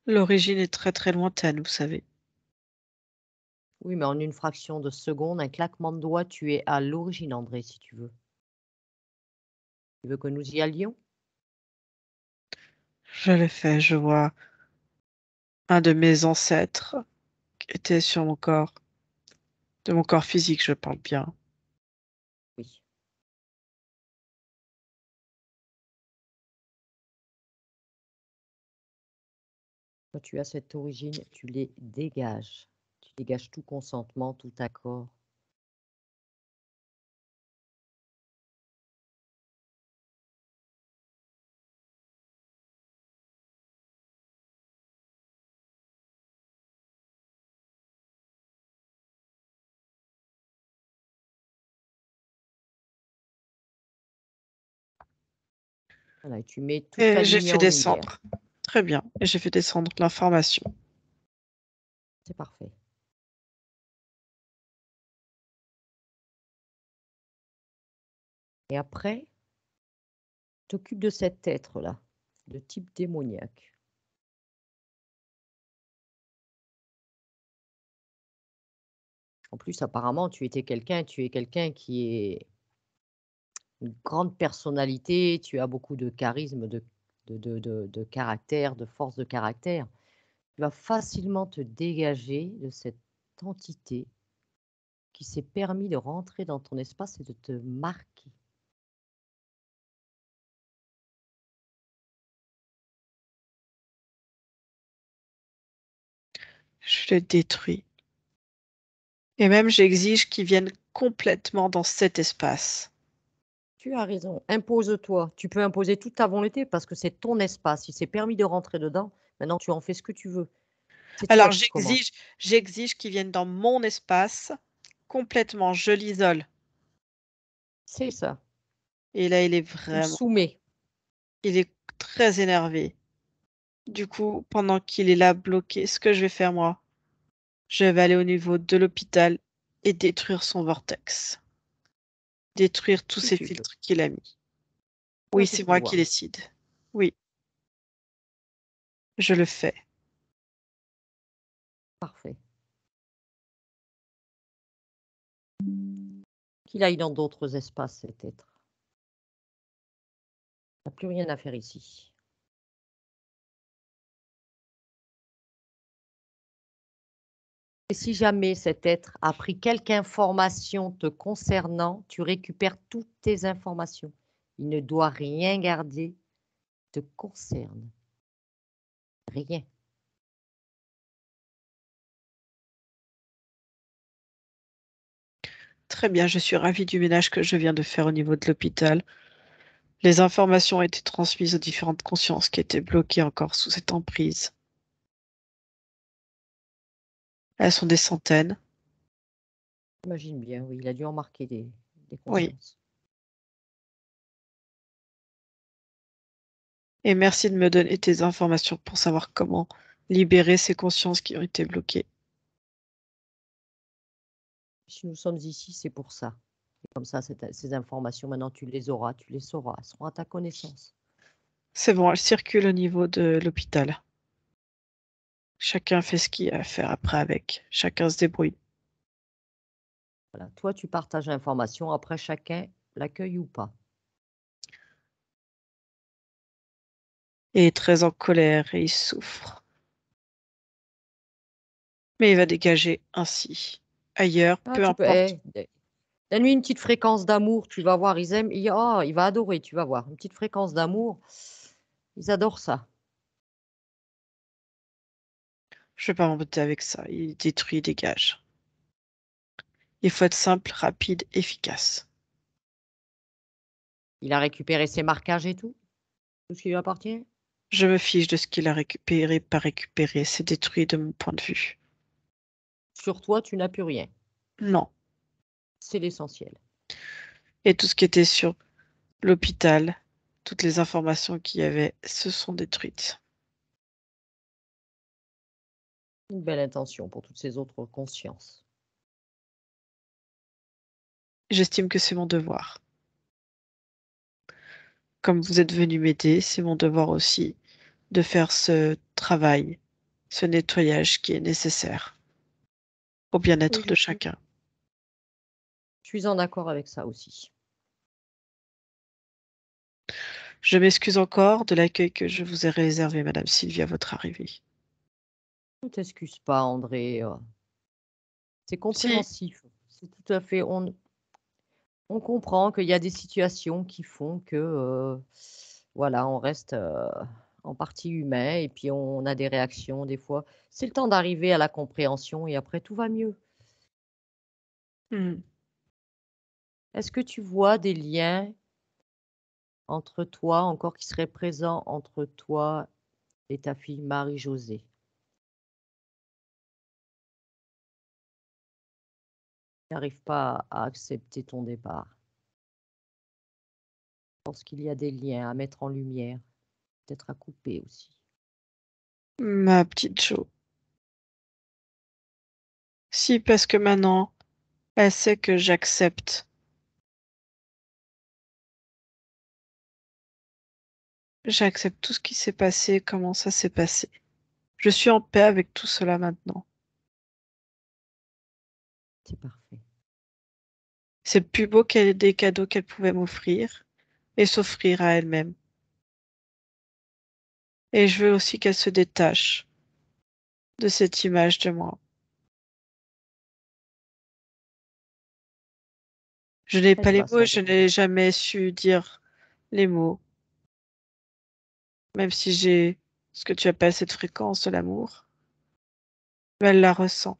L'origine est très très lointaine, vous savez. Oui, mais en une fraction de seconde, un claquement de doigts, tu es à l'origine, André, si tu veux. Tu veux que nous y allions? Je l'ai fait, je vois un de mes ancêtres qui était sur mon corps. De mon corps physique, je parle bien. Oui. Quand tu as cette origine, tu les dégages. Tu dégages tout consentement, tout accord. Voilà, et tu mets toute ta Et j'ai lignée fait en lumière. descendre. Très bien. Et j'ai fait descendre l'information. C'est parfait. Et après, t'occupes de cet être-là, de type démoniaque. En plus, apparemment, tu es quelqu'un qui est une grande personnalité, tu as beaucoup de charisme, de caractère, de force de caractère. Tu vas facilement te dégager de cette entité qui s'est permis de rentrer dans ton espace et de te marquer. Je le détruis. Et même j'exige qu'ils viennent complètement dans cet espace. Tu as raison, impose-toi. Tu peux imposer toute ta volonté parce que c'est ton espace. Il s'est permis de rentrer dedans. Maintenant, tu en fais ce que tu veux. C'est toi Alors qui commande. j'exige qu'ils viennent dans mon espace complètement. Je l'isole. C'est ça. Et là, Tu le soumets. il est très énervé. Du coup, pendant qu'il est là bloqué, ce que je vais faire moi, je vais aller au niveau de l'hôpital et détruire son vortex. Détruire tous Si ces tu veux. filtres qu'il a mis. Tu Oui, as tout c'est moi qui pouvoir. décide. Oui, je le fais. Parfait. Qu'il aille dans d'autres espaces, cet être. Il n'y a plus rien à faire ici. Et si jamais cet être a pris quelque information te concernant, tu récupères toutes tes informations. Il ne doit rien garder qui te concerne. Rien. Très bien, je suis ravie du ménage que je viens de faire au niveau de l'hôpital. Les informations ont été transmises aux différentes consciences qui étaient bloquées encore sous cette emprise. Elles sont des centaines. J'imagine bien, oui, il a dû en marquer des Oui. consciences. Et merci de me donner tes informations pour savoir comment libérer ces consciences qui ont été bloquées. Si nous sommes ici, c'est pour ça. Et comme ça, ces informations, maintenant, tu les auras, tu les sauras, elles seront à ta connaissance. C'est bon, elles circulent au niveau de l'hôpital. Chacun fait ce qu'il a à faire après avec. Chacun se débrouille. Voilà. Toi, tu partages l'information, après chacun l'accueille ou pas. Et est très en colère et il souffre. Mais il va dégager ainsi. Ailleurs, Ah, peu tu peux. importe. Donne-lui une petite fréquence d'amour, tu vas voir, ils aiment. Il va adorer, tu vas voir. Une petite fréquence d'amour, ils adorent ça. Je vais pas m'embêter avec ça. Il détruit, il dégage. Il faut être simple, rapide, efficace. Il a récupéré ses marquages et tout? Tout ce qui lui appartient? Je me fiche de ce qu'il a récupéré, pas récupéré. C'est détruit de mon point de vue. Sur toi, tu n'as plus rien. Non. C'est l'essentiel. Et tout ce qui était sur l'hôpital, toutes les informations qu'il y avait, se sont détruites. Une belle intention pour toutes ces autres consciences. J'estime que c'est mon devoir. Comme vous êtes venu m'aider, c'est mon devoir aussi de faire ce travail, ce nettoyage qui est nécessaire au bien-être Oui, de chacun. je suis en accord avec ça aussi. Je m'excuse encore de l'accueil que je vous ai réservé, Madame Sylvie, à votre arrivée. Ne t'excuse pas, André. C'est Si, compréhensif. C'est tout à fait. On comprend qu'il y a des situations qui font que, voilà, on reste en partie humain et puis on a des réactions des fois. C'est le temps d'arriver à la compréhension et après tout va mieux. hmm, Est-ce que tu vois des liens entre toi, encore qui seraient présents entre toi et ta fille Marie-Josée? Tu n'arrives pas à accepter ton départ. Je pense qu'il y a des liens à mettre en lumière, peut-être à couper aussi. ma petite Jo. Si, parce que maintenant, elle sait que j'accepte. J'accepte tout ce qui s'est passé, comment ça s'est passé. Je suis en paix avec tout cela maintenant. C'est parfait. C'est le plus beau des cadeaux qu'elle pouvait m'offrir et s'offrir à elle-même. Et je veux aussi qu'elle se détache de cette image de moi. Je n'ai pas Elle les va mots, s'en je n'ai remettre. jamais su dire les mots, même si j'ai ce que tu appelles cette fréquence de l'amour, mais elle la ressent.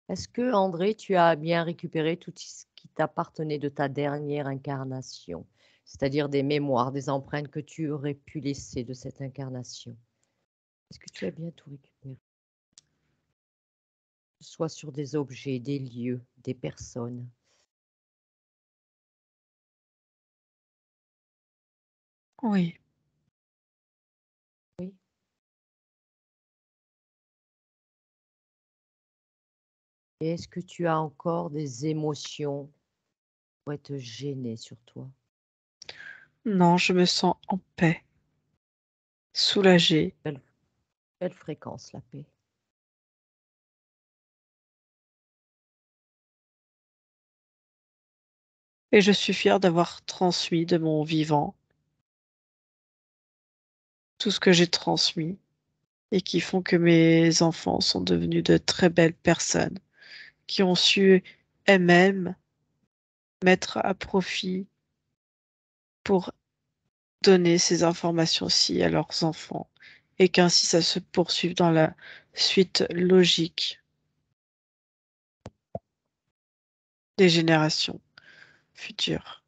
Est-ce que, André, tu as bien récupéré tout ce qui t'appartenait de ta dernière incarnation, c'est-à-dire des mémoires, des empreintes que tu aurais pu laisser de cette incarnation? Est-ce que tu as bien tout récupéré? Que ce soit sur des objets, des lieux, des personnes. Oui, Oui. Et est-ce que tu as encore des émotions qui pourraient te gêner sur toi? non, je me sens en paix, soulagée, Belle, belle fréquence, la paix. et je suis fière d'avoir transmis de mon vivant tout ce que j'ai transmis et qui font que mes enfants sont devenus de très belles personnes qui ont su elles-mêmes mettre à profit pour donner ces informations-ci à leurs enfants et qu'ainsi ça se poursuive dans la suite logique des générations futures.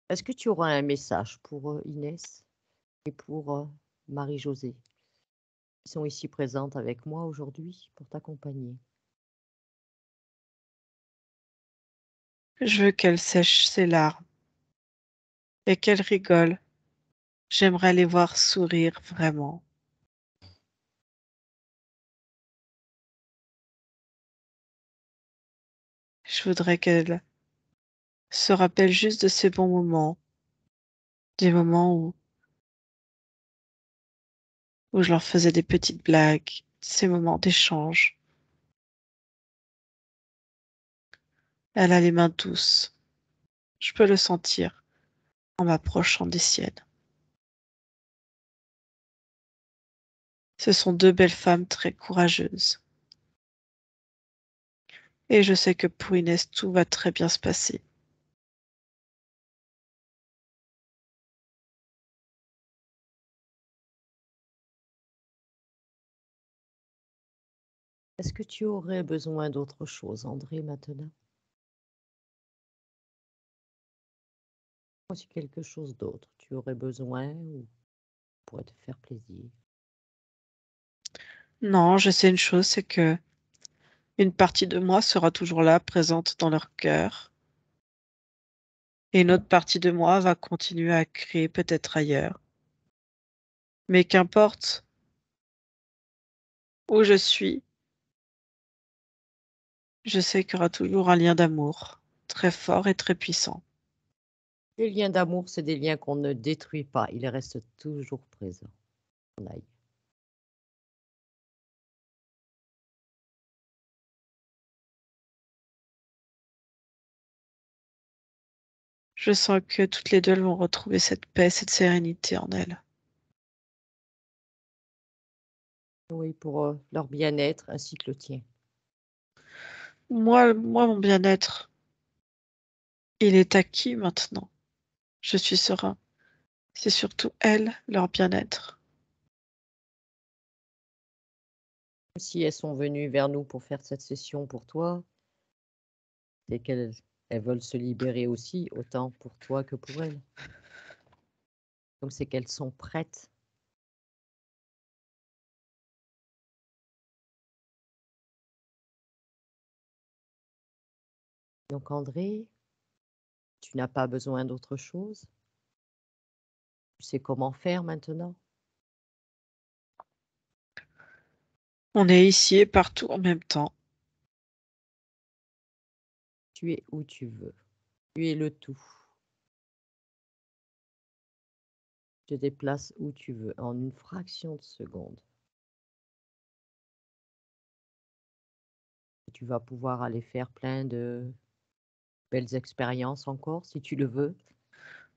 Est-ce que tu auras un message pour Inès et pour Marie-Josée, qui sont ici présentes avec moi aujourd'hui pour t'accompagner? Je veux qu'elle sèche ses larmes et qu'elle rigole. J'aimerais les voir sourire vraiment. Je voudrais qu'elle se rappelle juste de ces bons moments, des moments où je leur faisais des petites blagues, ces moments d'échange. Elle a les mains douces. Je peux le sentir en m'approchant des siennes. Ce sont deux belles femmes très courageuses. Et je sais que pour Inès, tout va très bien se passer. Est-ce que tu aurais besoin d'autre chose, André, maintenant? Ou c'est quelque chose d'autre tu aurais besoin ou pourrait te faire plaisir? Non, je sais une chose, c'est que une partie de moi sera toujours là, présente dans leur cœur, et une autre partie de moi va continuer à créer peut-être ailleurs. Mais qu'importe où je suis, je sais qu'il y aura toujours un lien d'amour très fort et très puissant. Les liens d'amour, c'est des liens qu'on ne détruit pas, ils restent toujours présents. On aille. Je sens que toutes les deux elles vont retrouver cette paix, cette sérénité en elles. Oui, pour leur bien-être ainsi que le tien. Moi, mon bien-être, il est acquis maintenant. Je suis serein. C'est surtout elles, leur bien-être. Si elles sont venues vers nous pour faire cette session pour toi, c'est qu'elles veulent se libérer aussi, autant pour toi que pour elles. Comme c'est qu'elles sont prêtes. Donc André, tu n'as pas besoin d'autre chose? Tu sais comment faire maintenant? On est ici et partout en même temps. Tu es où tu veux. Tu es le tout. Tu te déplaces où tu veux, en une fraction de seconde. Et tu vas pouvoir aller faire plein de belles expériences encore, si tu le veux,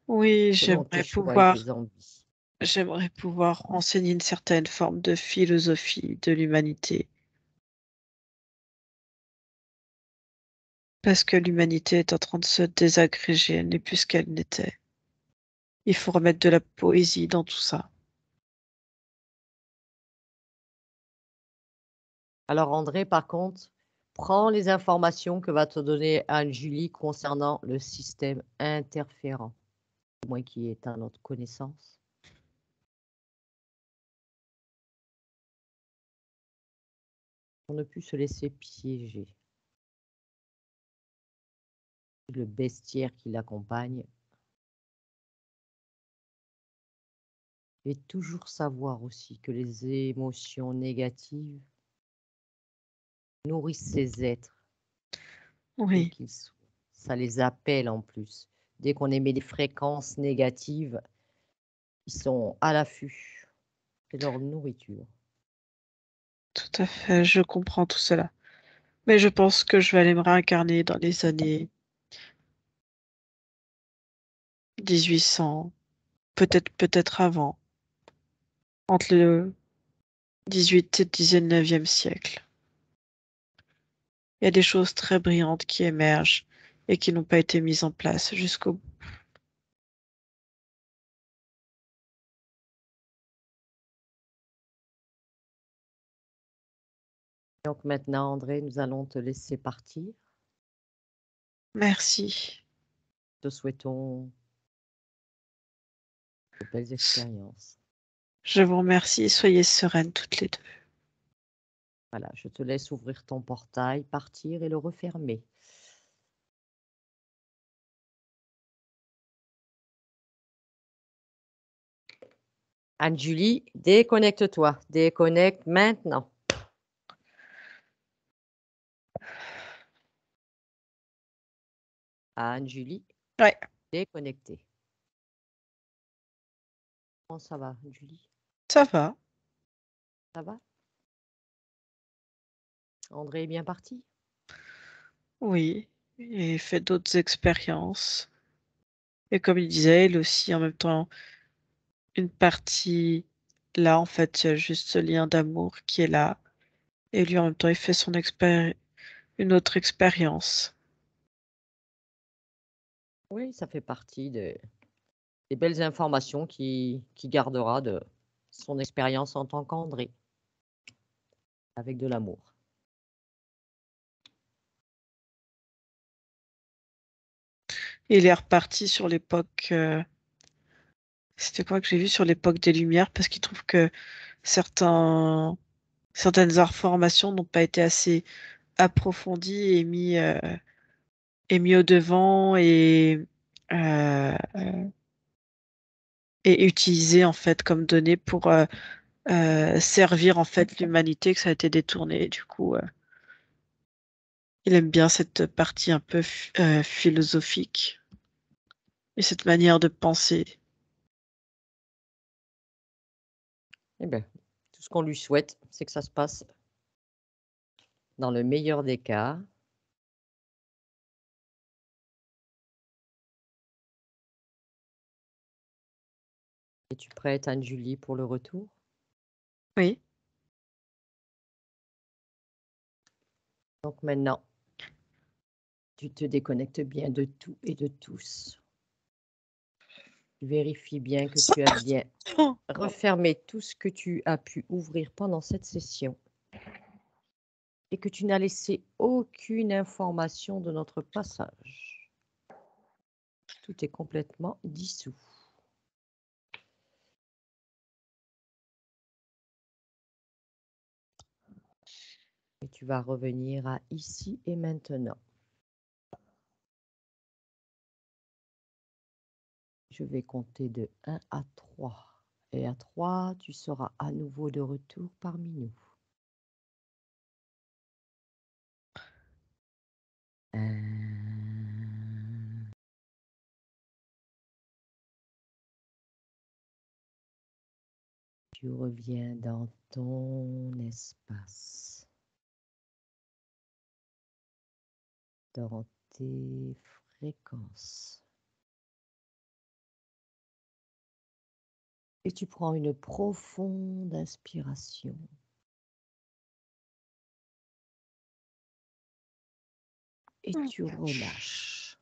Oui, selon tes choix et tes envies. j'aimerais pouvoir enseigner une certaine forme de philosophie de l'humanité. Parce que l'humanité est en train de se désagréger, elle n'est plus ce qu'elle n'était. Il faut remettre de la poésie dans tout ça. Alors André, par contre, prends les informations que va te donner Anne-Julie concernant le système interférent, au moins qui est à notre connaissance. Pour ne plus se laisser piéger. Le bestiaire qui l'accompagne. Et toujours savoir aussi que les émotions négatives nourrissent ces êtres. Oui, Ça les appelle en plus. Dès qu'on émet des fréquences négatives, ils sont à l'affût. C'est leur nourriture. tout à fait, je comprends tout cela. Mais je pense que je vais aller me réincarner dans les années 1800, peut-être avant, entre le 18 et le 19e siècle. Il y a des choses très brillantes qui émergent et qui n'ont pas été mises en place jusqu'au bout. Donc maintenant, André, nous allons te laisser partir. Merci. Te souhaitons de belles expériences. Je vous remercie. Soyez sereines toutes les deux. Voilà, je te laisse ouvrir ton portail, partir et le refermer. Anne-Julie, déconnecte-toi. Déconnecte maintenant. Anne-Julie, Ouais, déconnectée. Comment ça va, Julie? ça va. Ça va? André est bien parti? Oui, et fait d'autres expériences. Et comme il disait, il aussi en même temps une partie là, en fait, il y a juste ce lien d'amour qui est là. Et lui, en même temps, il fait une autre expérience. Oui, ça fait partie des belles informations qui gardera de son expérience en tant qu'André, avec de l'amour. Il est reparti sur l'époque. C'était quoi que j'ai vu sur l'époque des Lumières, parce qu'il trouve que certaines informations n'ont pas été assez approfondies et mis au devant euh, et utilisées en fait comme données pour servir en fait l'humanité, que ça a été détourné. Et du coup, il aime bien cette partie un peu philosophique et cette manière de penser. Eh bien, tout ce qu'on lui souhaite, c'est que ça se passe dans le meilleur des cas. Es-tu prête, Anne-Julie, pour le retour? Oui. Donc maintenant, tu te déconnectes bien de tout et de tous. Tu vérifies bien que tu as bien refermé tout ce que tu as pu ouvrir pendant cette session et que tu n'as laissé aucune information de notre passage. Tout est complètement dissous. Et tu vas revenir à ici et maintenant. Je vais compter de 1 à 3. Et à 3, tu seras à nouveau de retour parmi nous. 1. Tu reviens dans ton espace, dans tes fréquences. Et tu prends une profonde inspiration. Et tu relâches.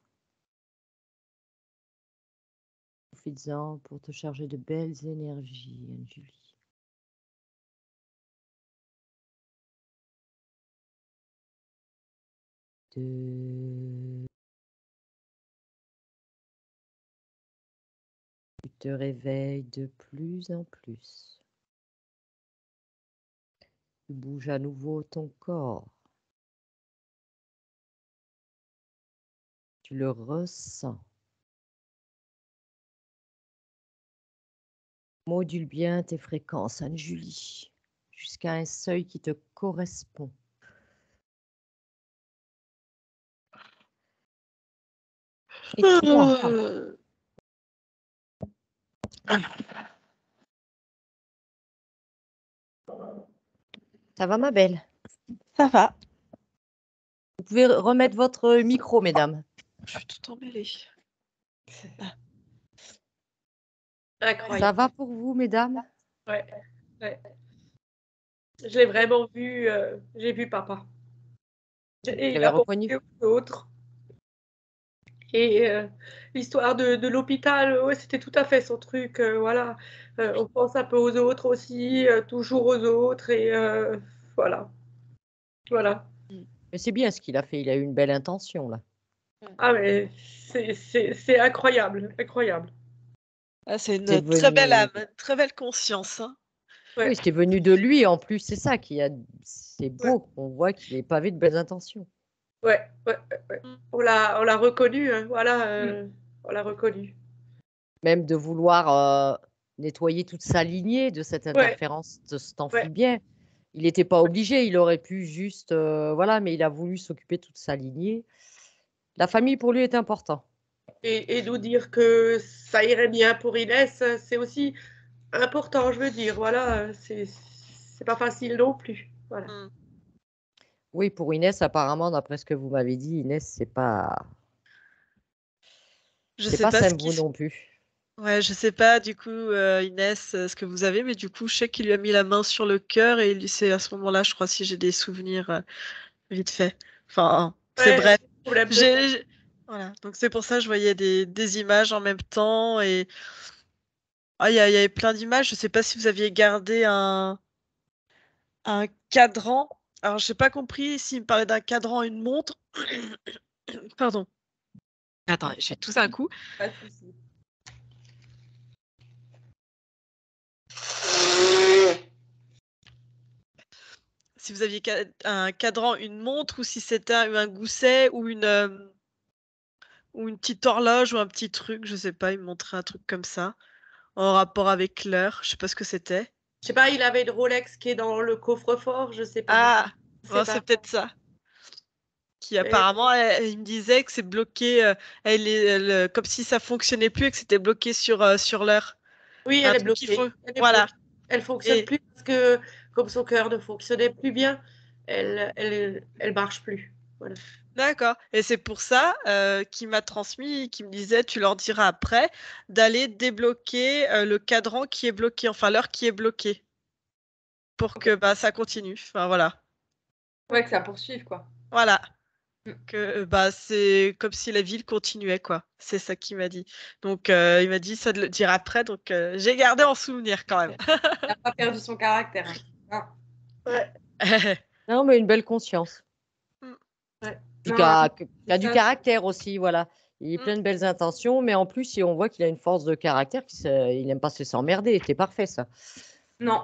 Profites-en pour te charger de belles énergies, Anne-Julie. Tu te réveilles de plus en plus. Tu bouges à nouveau ton corps. Tu le ressens. Module bien tes fréquences, Anne-Julie, jusqu'à un seuil qui te correspond. Et 3. Ça va, ma belle? Ça va. Vous pouvez remettre votre micro, mesdames. Je suis tout emmêlée. Incroyable. Ça va pour vous, mesdames? Ouais, ouais. Je l'ai vraiment vu, j'ai vu papa. Et il J'avais a reconnu. pensé aux autres. Et l'histoire de l'hôpital, ouais, c'était tout à fait son truc. Voilà, on pense un peu aux autres aussi, toujours aux autres. Et voilà. Voilà. Mais c'est bien ce qu'il a fait. Il a eu une belle intention, là. Ah, mais c'est incroyable, incroyable. Ah, c'est C'est une très belle venu. âme, une très belle conscience. Hein. Ouais. Oui, c'était venu de lui en plus. C'est ça qui a. C'est Ouais. beau. On voit qu'il est pavé de belles intentions. Ouais, ouais, ouais. On l'a reconnu, hein, voilà, on l'a reconnu. Même de vouloir nettoyer toute sa lignée de cette Ouais, interférence de cet ouais. amphibien. Il n'était pas obligé, il aurait pu juste, voilà, mais il a voulu s'occuper de toute sa lignée. La famille pour lui est important. Et nous dire que ça irait bien pour Inès, c'est aussi important, je veux dire. Voilà, c'est pas facile non plus. Voilà. Oui, pour Inès, apparemment, d'après ce que vous m'avez dit, Inès, c'est pas Je c'est sais pas pas ce simple qui. non plus. Ouais, je sais pas du coup, Inès, ce que vous avez, mais du coup, je sais qu'il lui a mis la main sur le cœur et c'est à ce moment-là, je crois, si j'ai des souvenirs vite fait. Enfin, c'est Ouais, bref. problème de... Voilà, donc c'est pour ça que je voyais des images en même temps et il y avait plein d'images. Je sais pas si vous aviez gardé un cadran. Alors, j'ai pas compris s'il me parlait d'un cadran, une montre. Pardon. Attends, je fais tout d'un coup. Pas de souci. Si vous aviez un cadran, une montre, ou si c'était un gousset ou une petite horloge ou un petit truc, je sais pas, il me montrait un truc comme ça, en rapport avec l'heure, je sais pas ce que c'était. Je sais pas, il avait une Rolex qui est dans le coffre-fort, je sais pas. Ah, Je sais bon, pas. c'est peut-être ça. Qui Et- apparemment, il me disait que c'est bloqué, comme si ça fonctionnait plus et que c'était bloqué sur l'heure. Oui, Un elle est truc qu'il faut. bloquée. Elle est Voilà. bloquée. Elle fonctionne Et plus parce que comme son cœur ne fonctionnait plus bien, elle marche plus. Voilà. d'accord. Et c'est pour ça qu'il m'a transmis, qu'il me disait, tu leur diras après, d'aller débloquer le cadran qui est bloqué, enfin l'heure qui est bloquée, pour que ça continue. Enfin voilà. Ouais, que ça poursuive, quoi. Voilà. Mm. Que c'est comme si la ville continuait, quoi. C'est ça qu'il m'a dit. Donc il m'a dit ça de le dire après, donc j'ai gardé en souvenir quand même. Il n'a pas perdu son caractère. Hein. Ouais. Non, mais une belle conscience. Ouais. Puis Non, qui a c'est du ça. caractère aussi, voilà. Il est plein de belles intentions, mais en plus, si on voit qu'il a une force de caractère, il n'aime pas se laisser emmerder. C'était parfait, ça. Non.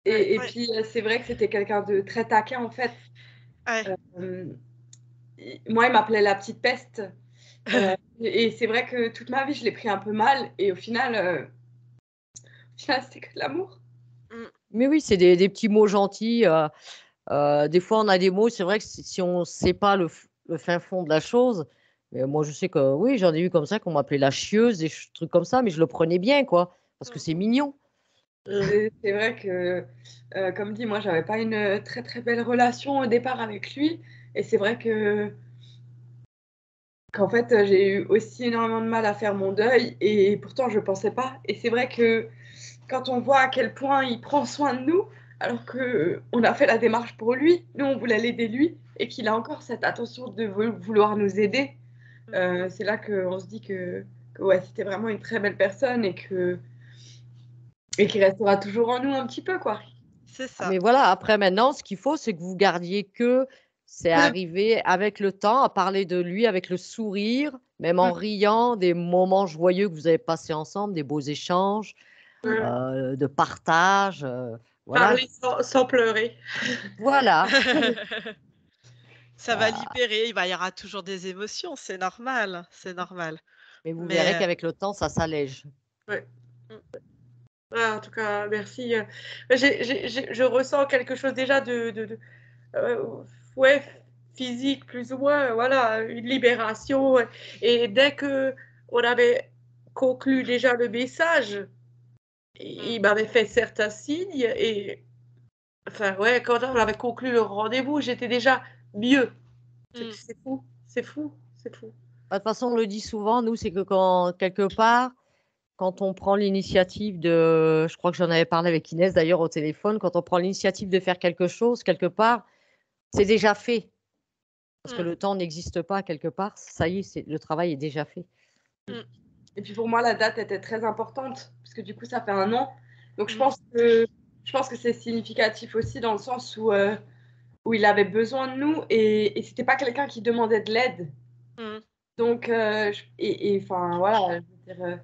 Ouais. Et puis, c'est vrai que c'était quelqu'un de très taquin, en fait. Ouais. Moi, il m'appelait la petite peste. Et c'est vrai que toute ma vie, je l'ai pris un peu mal. Et au final, c'était que de l'amour. Mais oui, c'est des petits mots gentils. Des fois, on a des mots, c'est vrai que si on ne sait pas le fin fond de la chose, mais moi, je sais que oui, j'en ai eu comme ça, qu'on m'appelait la chieuse, des trucs comme ça, mais je le prenais bien, quoi, parce que c'est mignon. C'est vrai que, comme dit, moi, j'avais pas une très très belle relation au départ avec lui. Et c'est vrai qu'en fait, j'ai eu aussi énormément de mal à faire mon deuil. Et pourtant, je pensais pas. Et c'est vrai que quand on voit à quel point il prend soin de nous, alors qu'on a fait la démarche pour lui, nous, on voulait l'aider lui, et qu'il a encore cette attention de vouloir nous aider, c'est là qu'on se dit que ouais, c'était vraiment une très belle personne et qu'il restera toujours en nous un petit peu, quoi. C'est ça. Mais voilà, après, maintenant, ce qu'il faut, c'est que vous gardiez que c'est arrivé avec le temps à parler de lui avec le sourire, même en riant, des moments joyeux que vous avez passés ensemble, des beaux échanges, de partage. Voilà. Parler sans pleurer. Voilà. Ça va libérer, il y aura toujours des émotions, c'est normal, c'est normal. Mais vous verrez Mais qu'avec le temps, ça s'allège. Ouais. Ouais, en tout cas, merci. Je ressens quelque chose déjà ouais, physique, plus ou moins, voilà, une libération. Et dès que on avait conclu déjà le message, il m'avait fait certains signes. Et enfin, ouais, quand on avait conclu le rendez-vous, j'étais déjà mieux. C'est fou, c'est fou, c'est fou. De toute façon, on le dit souvent, nous, c'est que quand, quelque part, quand on prend l'initiative de, je crois que j'en avais parlé avec Inès d'ailleurs au téléphone, quand on prend l'initiative de faire quelque chose, quelque part, c'est déjà fait. Parce que le temps n'existe pas quelque part, ça y est, le travail est déjà fait. Et puis pour moi, la date était très importante, parce que du coup, ça fait 1 an. Donc je pense que c'est significatif aussi dans le sens où il avait besoin de nous et c'était pas quelqu'un qui demandait de l'aide. Donc, enfin voilà, je veux dire,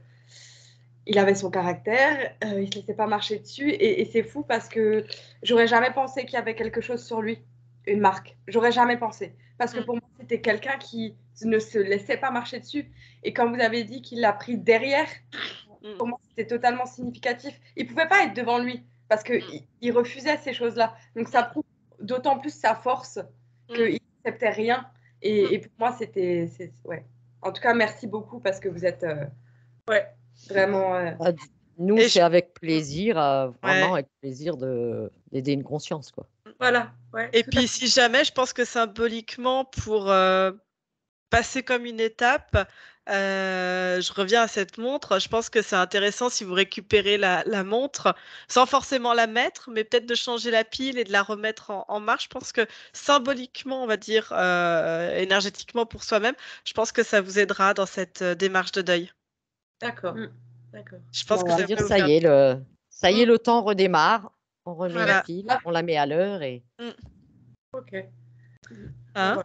il avait son caractère, il se laissait pas marcher dessus et c'est fou parce que j'aurais jamais pensé qu'il y avait quelque chose sur lui, une marque. J'aurais jamais pensé. Parce que pour moi, c'était quelqu'un qui ne se laissait pas marcher dessus. Et quand vous avez dit qu'il l'a pris derrière, pour moi, c'était totalement significatif. Il pouvait pas être devant lui parce qu'il refusait ces choses-là. Donc, ça prouve d'autant plus sa force qu'il n'acceptait rien. Et pour moi, c'était... Ouais. En tout cas, merci beaucoup parce que vous êtes vraiment... Nous, c'est avec plaisir, vraiment Ouais. avec plaisir d'aider une conscience, quoi. Voilà. Ouais, Et puis si jamais, je pense que symboliquement, pour passer comme une étape, je reviens à cette montre, je pense que c'est intéressant si vous récupérez la montre, sans forcément la mettre, mais peut-être de changer la pile et de la remettre en marche. Je pense que symboliquement, on va dire, énergétiquement pour soi-même, je pense que ça vous aidera dans cette démarche de deuil. D'accord. D'accord. Je pense que On va ça dire, peut vous ça faire... y est, le temps redémarre, on remet une Voilà. pile, on la met à l'heure et... Ok. Hein?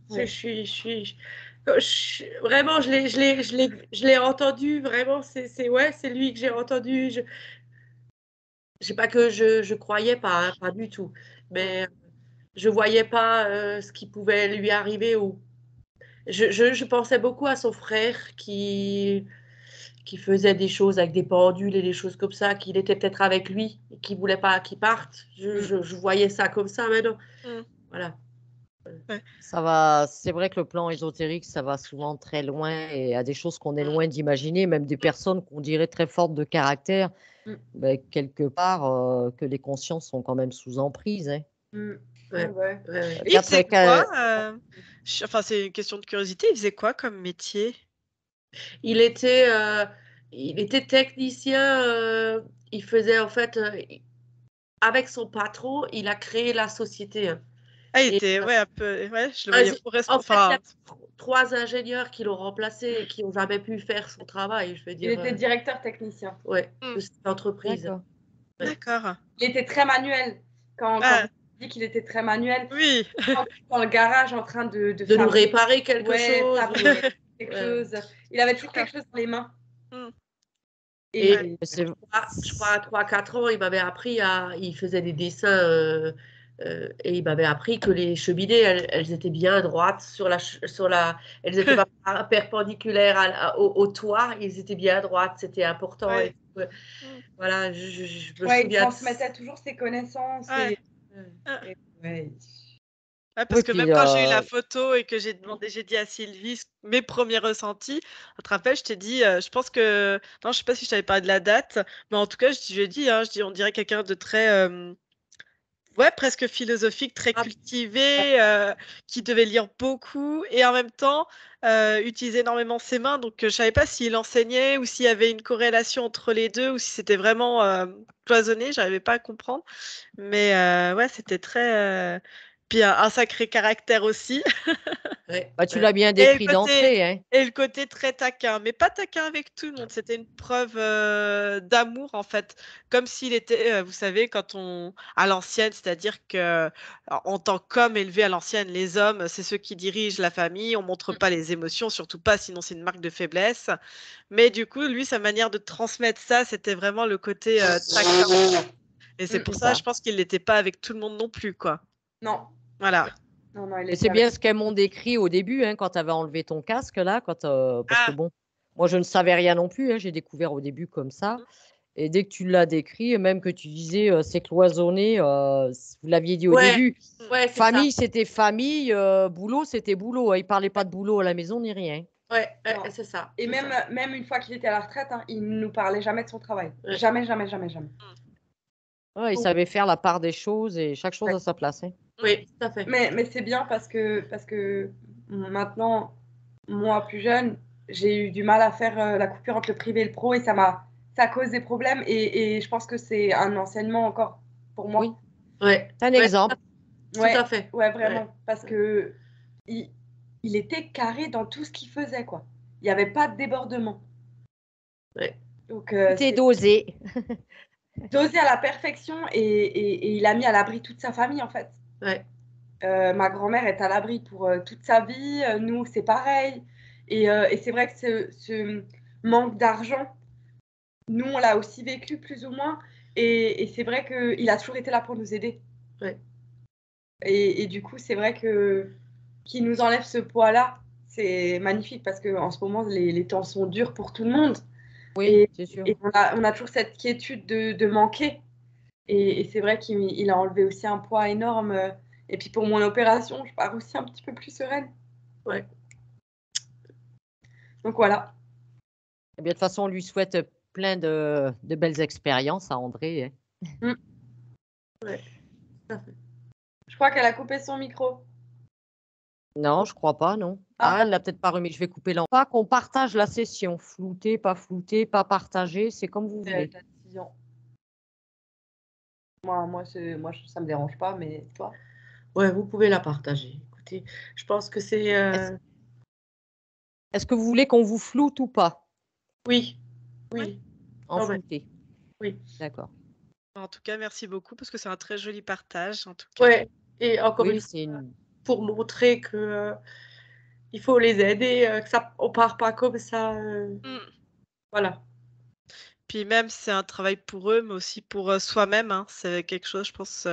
Voilà. Je suis Vraiment, je l'ai entendu, vraiment, c'est lui que j'ai entendu. Je sais pas que je croyais pas, hein, pas du tout, mais je voyais pas ce qui pouvait lui arriver. Ou je pensais beaucoup à son frère qui faisait des choses avec des pendules et des choses comme ça, qu'il était peut-être avec lui et qu'il voulait pas qu'il parte. Je voyais ça comme ça maintenant. Mm. Voilà. Ça va, c'est vrai que le plan ésotérique, ça va souvent très loin et à des choses qu'on est loin d'imaginer, même des personnes qu'on dirait très fortes de caractère, Mm. ben, quelque part, que les consciences sont quand même sous emprise. Hein. Ouais. Ouais. Ouais. Il Quatre- faisait quatre- quoi Enfin, c'est une question de curiosité. Il faisait quoi comme métier? Il était technicien. Il faisait en fait, avec son patron, il a créé la société, hein. Ah, il Et était, ouais, un peu, ouais, je le euh, voyais en fait, il y a enfin, 3 ingénieurs qui l'ont remplacé et qui n'ont jamais pu faire son travail. Je veux Il dire, était directeur technicien. ouais, Mm. de cette entreprise. D'accord. Ouais. D'accord. Il était très manuel. Quand Ah, je dis qu'il était très manuel, oui. dans le garage en train de De nous fabriquer, réparer quelque chose. fabriquer quelque Ouais. chose. Il avait toujours quelque chose dans les mains. Mm. Et Ouais. C'est- je crois à 3-4 ans, il m'avait appris il faisait des dessins et il m'avait appris que les cheminées, elles étaient bien droites elles n'étaient pas perpendiculaires au toit, ils étaient bien droites, c'était important. Ouais. Et, Mm. voilà, je me Ouais, il souviens. transmettait toujours ses connaissances. Ouais. Ouais. Ouais, parce Oui, que puis même quand j'ai eu la photo et que j'ai dit à Sylvie mes premiers ressentis, tu te rappelles, je t'ai dit, je pense que, non, je sais pas si je t'avais parlé de la date, mais en tout cas, je dis, on dirait quelqu'un de très, ouais, presque philosophique, très Ah, cultivé, qui devait lire beaucoup et en même temps utiliser énormément ses mains. Donc, je savais pas s'il enseignait ou s'il y avait une corrélation entre les deux ou si c'était vraiment cloisonné. J'arrivais pas à comprendre. Mais ouais, c'était très. Puis un sacré caractère aussi. ouais, bah, tu ouais. l'as bien Et décrit d'entrée. Hein. le côté très taquin, mais pas taquin avec tout le monde. C'était une preuve d'amour en fait, comme s'il était, vous savez, à l'ancienne, c'est-à-dire que en tant qu'homme élevé à l'ancienne, les hommes, c'est ceux qui dirigent la famille. On montre pas les émotions, surtout pas, sinon c'est une marque de faiblesse. Mais du coup, lui, sa manière de transmettre ça, c'était vraiment le côté taquin. Et c'est pour C'est ça, ça. je pense qu'il n'était pas avec tout le monde non plus, quoi. Non. Voilà. Non, il Et était c'est avec. bien ce qu'elles m'ont décrit au début, hein, quand tu avais enlevé ton casque, là, parce que Ah, bon, moi je ne savais rien non plus, hein, j'ai découvert au début comme ça. Et dès que tu l'as décrit, même que tu disais c'est cloisonné, vous l'aviez dit au Ouais, début, ouais, c'est ça. famille c'était famille, boulot c'était boulot. Hein, il parlait pas de boulot à la maison ni rien. Ouais, Non. c'est ça. Et c'est même, ça. même une fois qu'il était à la retraite, il ne nous parlait jamais de son travail. Ouais. Jamais, jamais, jamais, jamais. Ouais, il Oh. savait faire la part des choses et chaque chose Ouais. à sa place. Hein. Oui, tout à fait. Mais c'est bien parce que maintenant, moi plus jeune, j'ai eu du mal à faire la coupure entre le privé et le pro et ça cause des problèmes et je pense que c'est un enseignement encore pour moi. Oui, Ouais, c'est un ouais, exemple. tout à fait. Ouais, vraiment. Ouais. Parce que il était carré dans tout ce qu'il faisait, quoi. Il n'y avait pas de débordement. Ouais. Donc, Tout est c'est dosé. dosé à la perfection et il a mis à l'abri toute sa famille, en fait. Ouais. Ma grand-mère est à l'abri pour toute sa vie. Nous, c'est pareil. Et c'est vrai que ce manque d'argent, nous, on l'a aussi vécu plus ou moins. Et c'est vrai qu'il a toujours été là pour nous aider. Ouais. Et du coup, c'est vrai que qu'il nous enlève ce poids-là, c'est magnifique parce qu'en ce moment, les temps sont durs pour tout le monde. Oui, Et, c'est sûr. et on a toujours cette quiétude de manquer. Et c'est vrai qu'il a enlevé aussi un poids énorme. Et puis pour mon opération, je pars aussi un petit peu plus sereine. Ouais. Donc voilà. Eh bien, de toute façon, on lui souhaite plein de belles expériences à André. Hein. Ouais. Tout à fait. Je crois qu'elle a coupé son micro. Non, je crois pas, non. Ah. Ah, elle l'a peut-être pas remis. Je vais couper l'en. Pas qu'on partage la session. Flouté, pas partagé, c'est comme vous voulez. Ta décision. Moi, ça me dérange pas, mais toi. Ouais, vous pouvez la partager. Écoutez, je pense que c'est. Est-ce que vous voulez qu'on vous floute ou pas? Oui. Oui. En Non, mais flouté. oui. D'accord. en tout cas, merci beaucoup parce que c'est un très joli partage, en tout cas. Ouais. Et encore une Oui, fois, c'est une. pour montrer que il faut les aider, que ça on part pas comme ça. Voilà. Puis même, c'est un travail pour eux, mais aussi pour soi-même, hein. C'est quelque chose, je pense,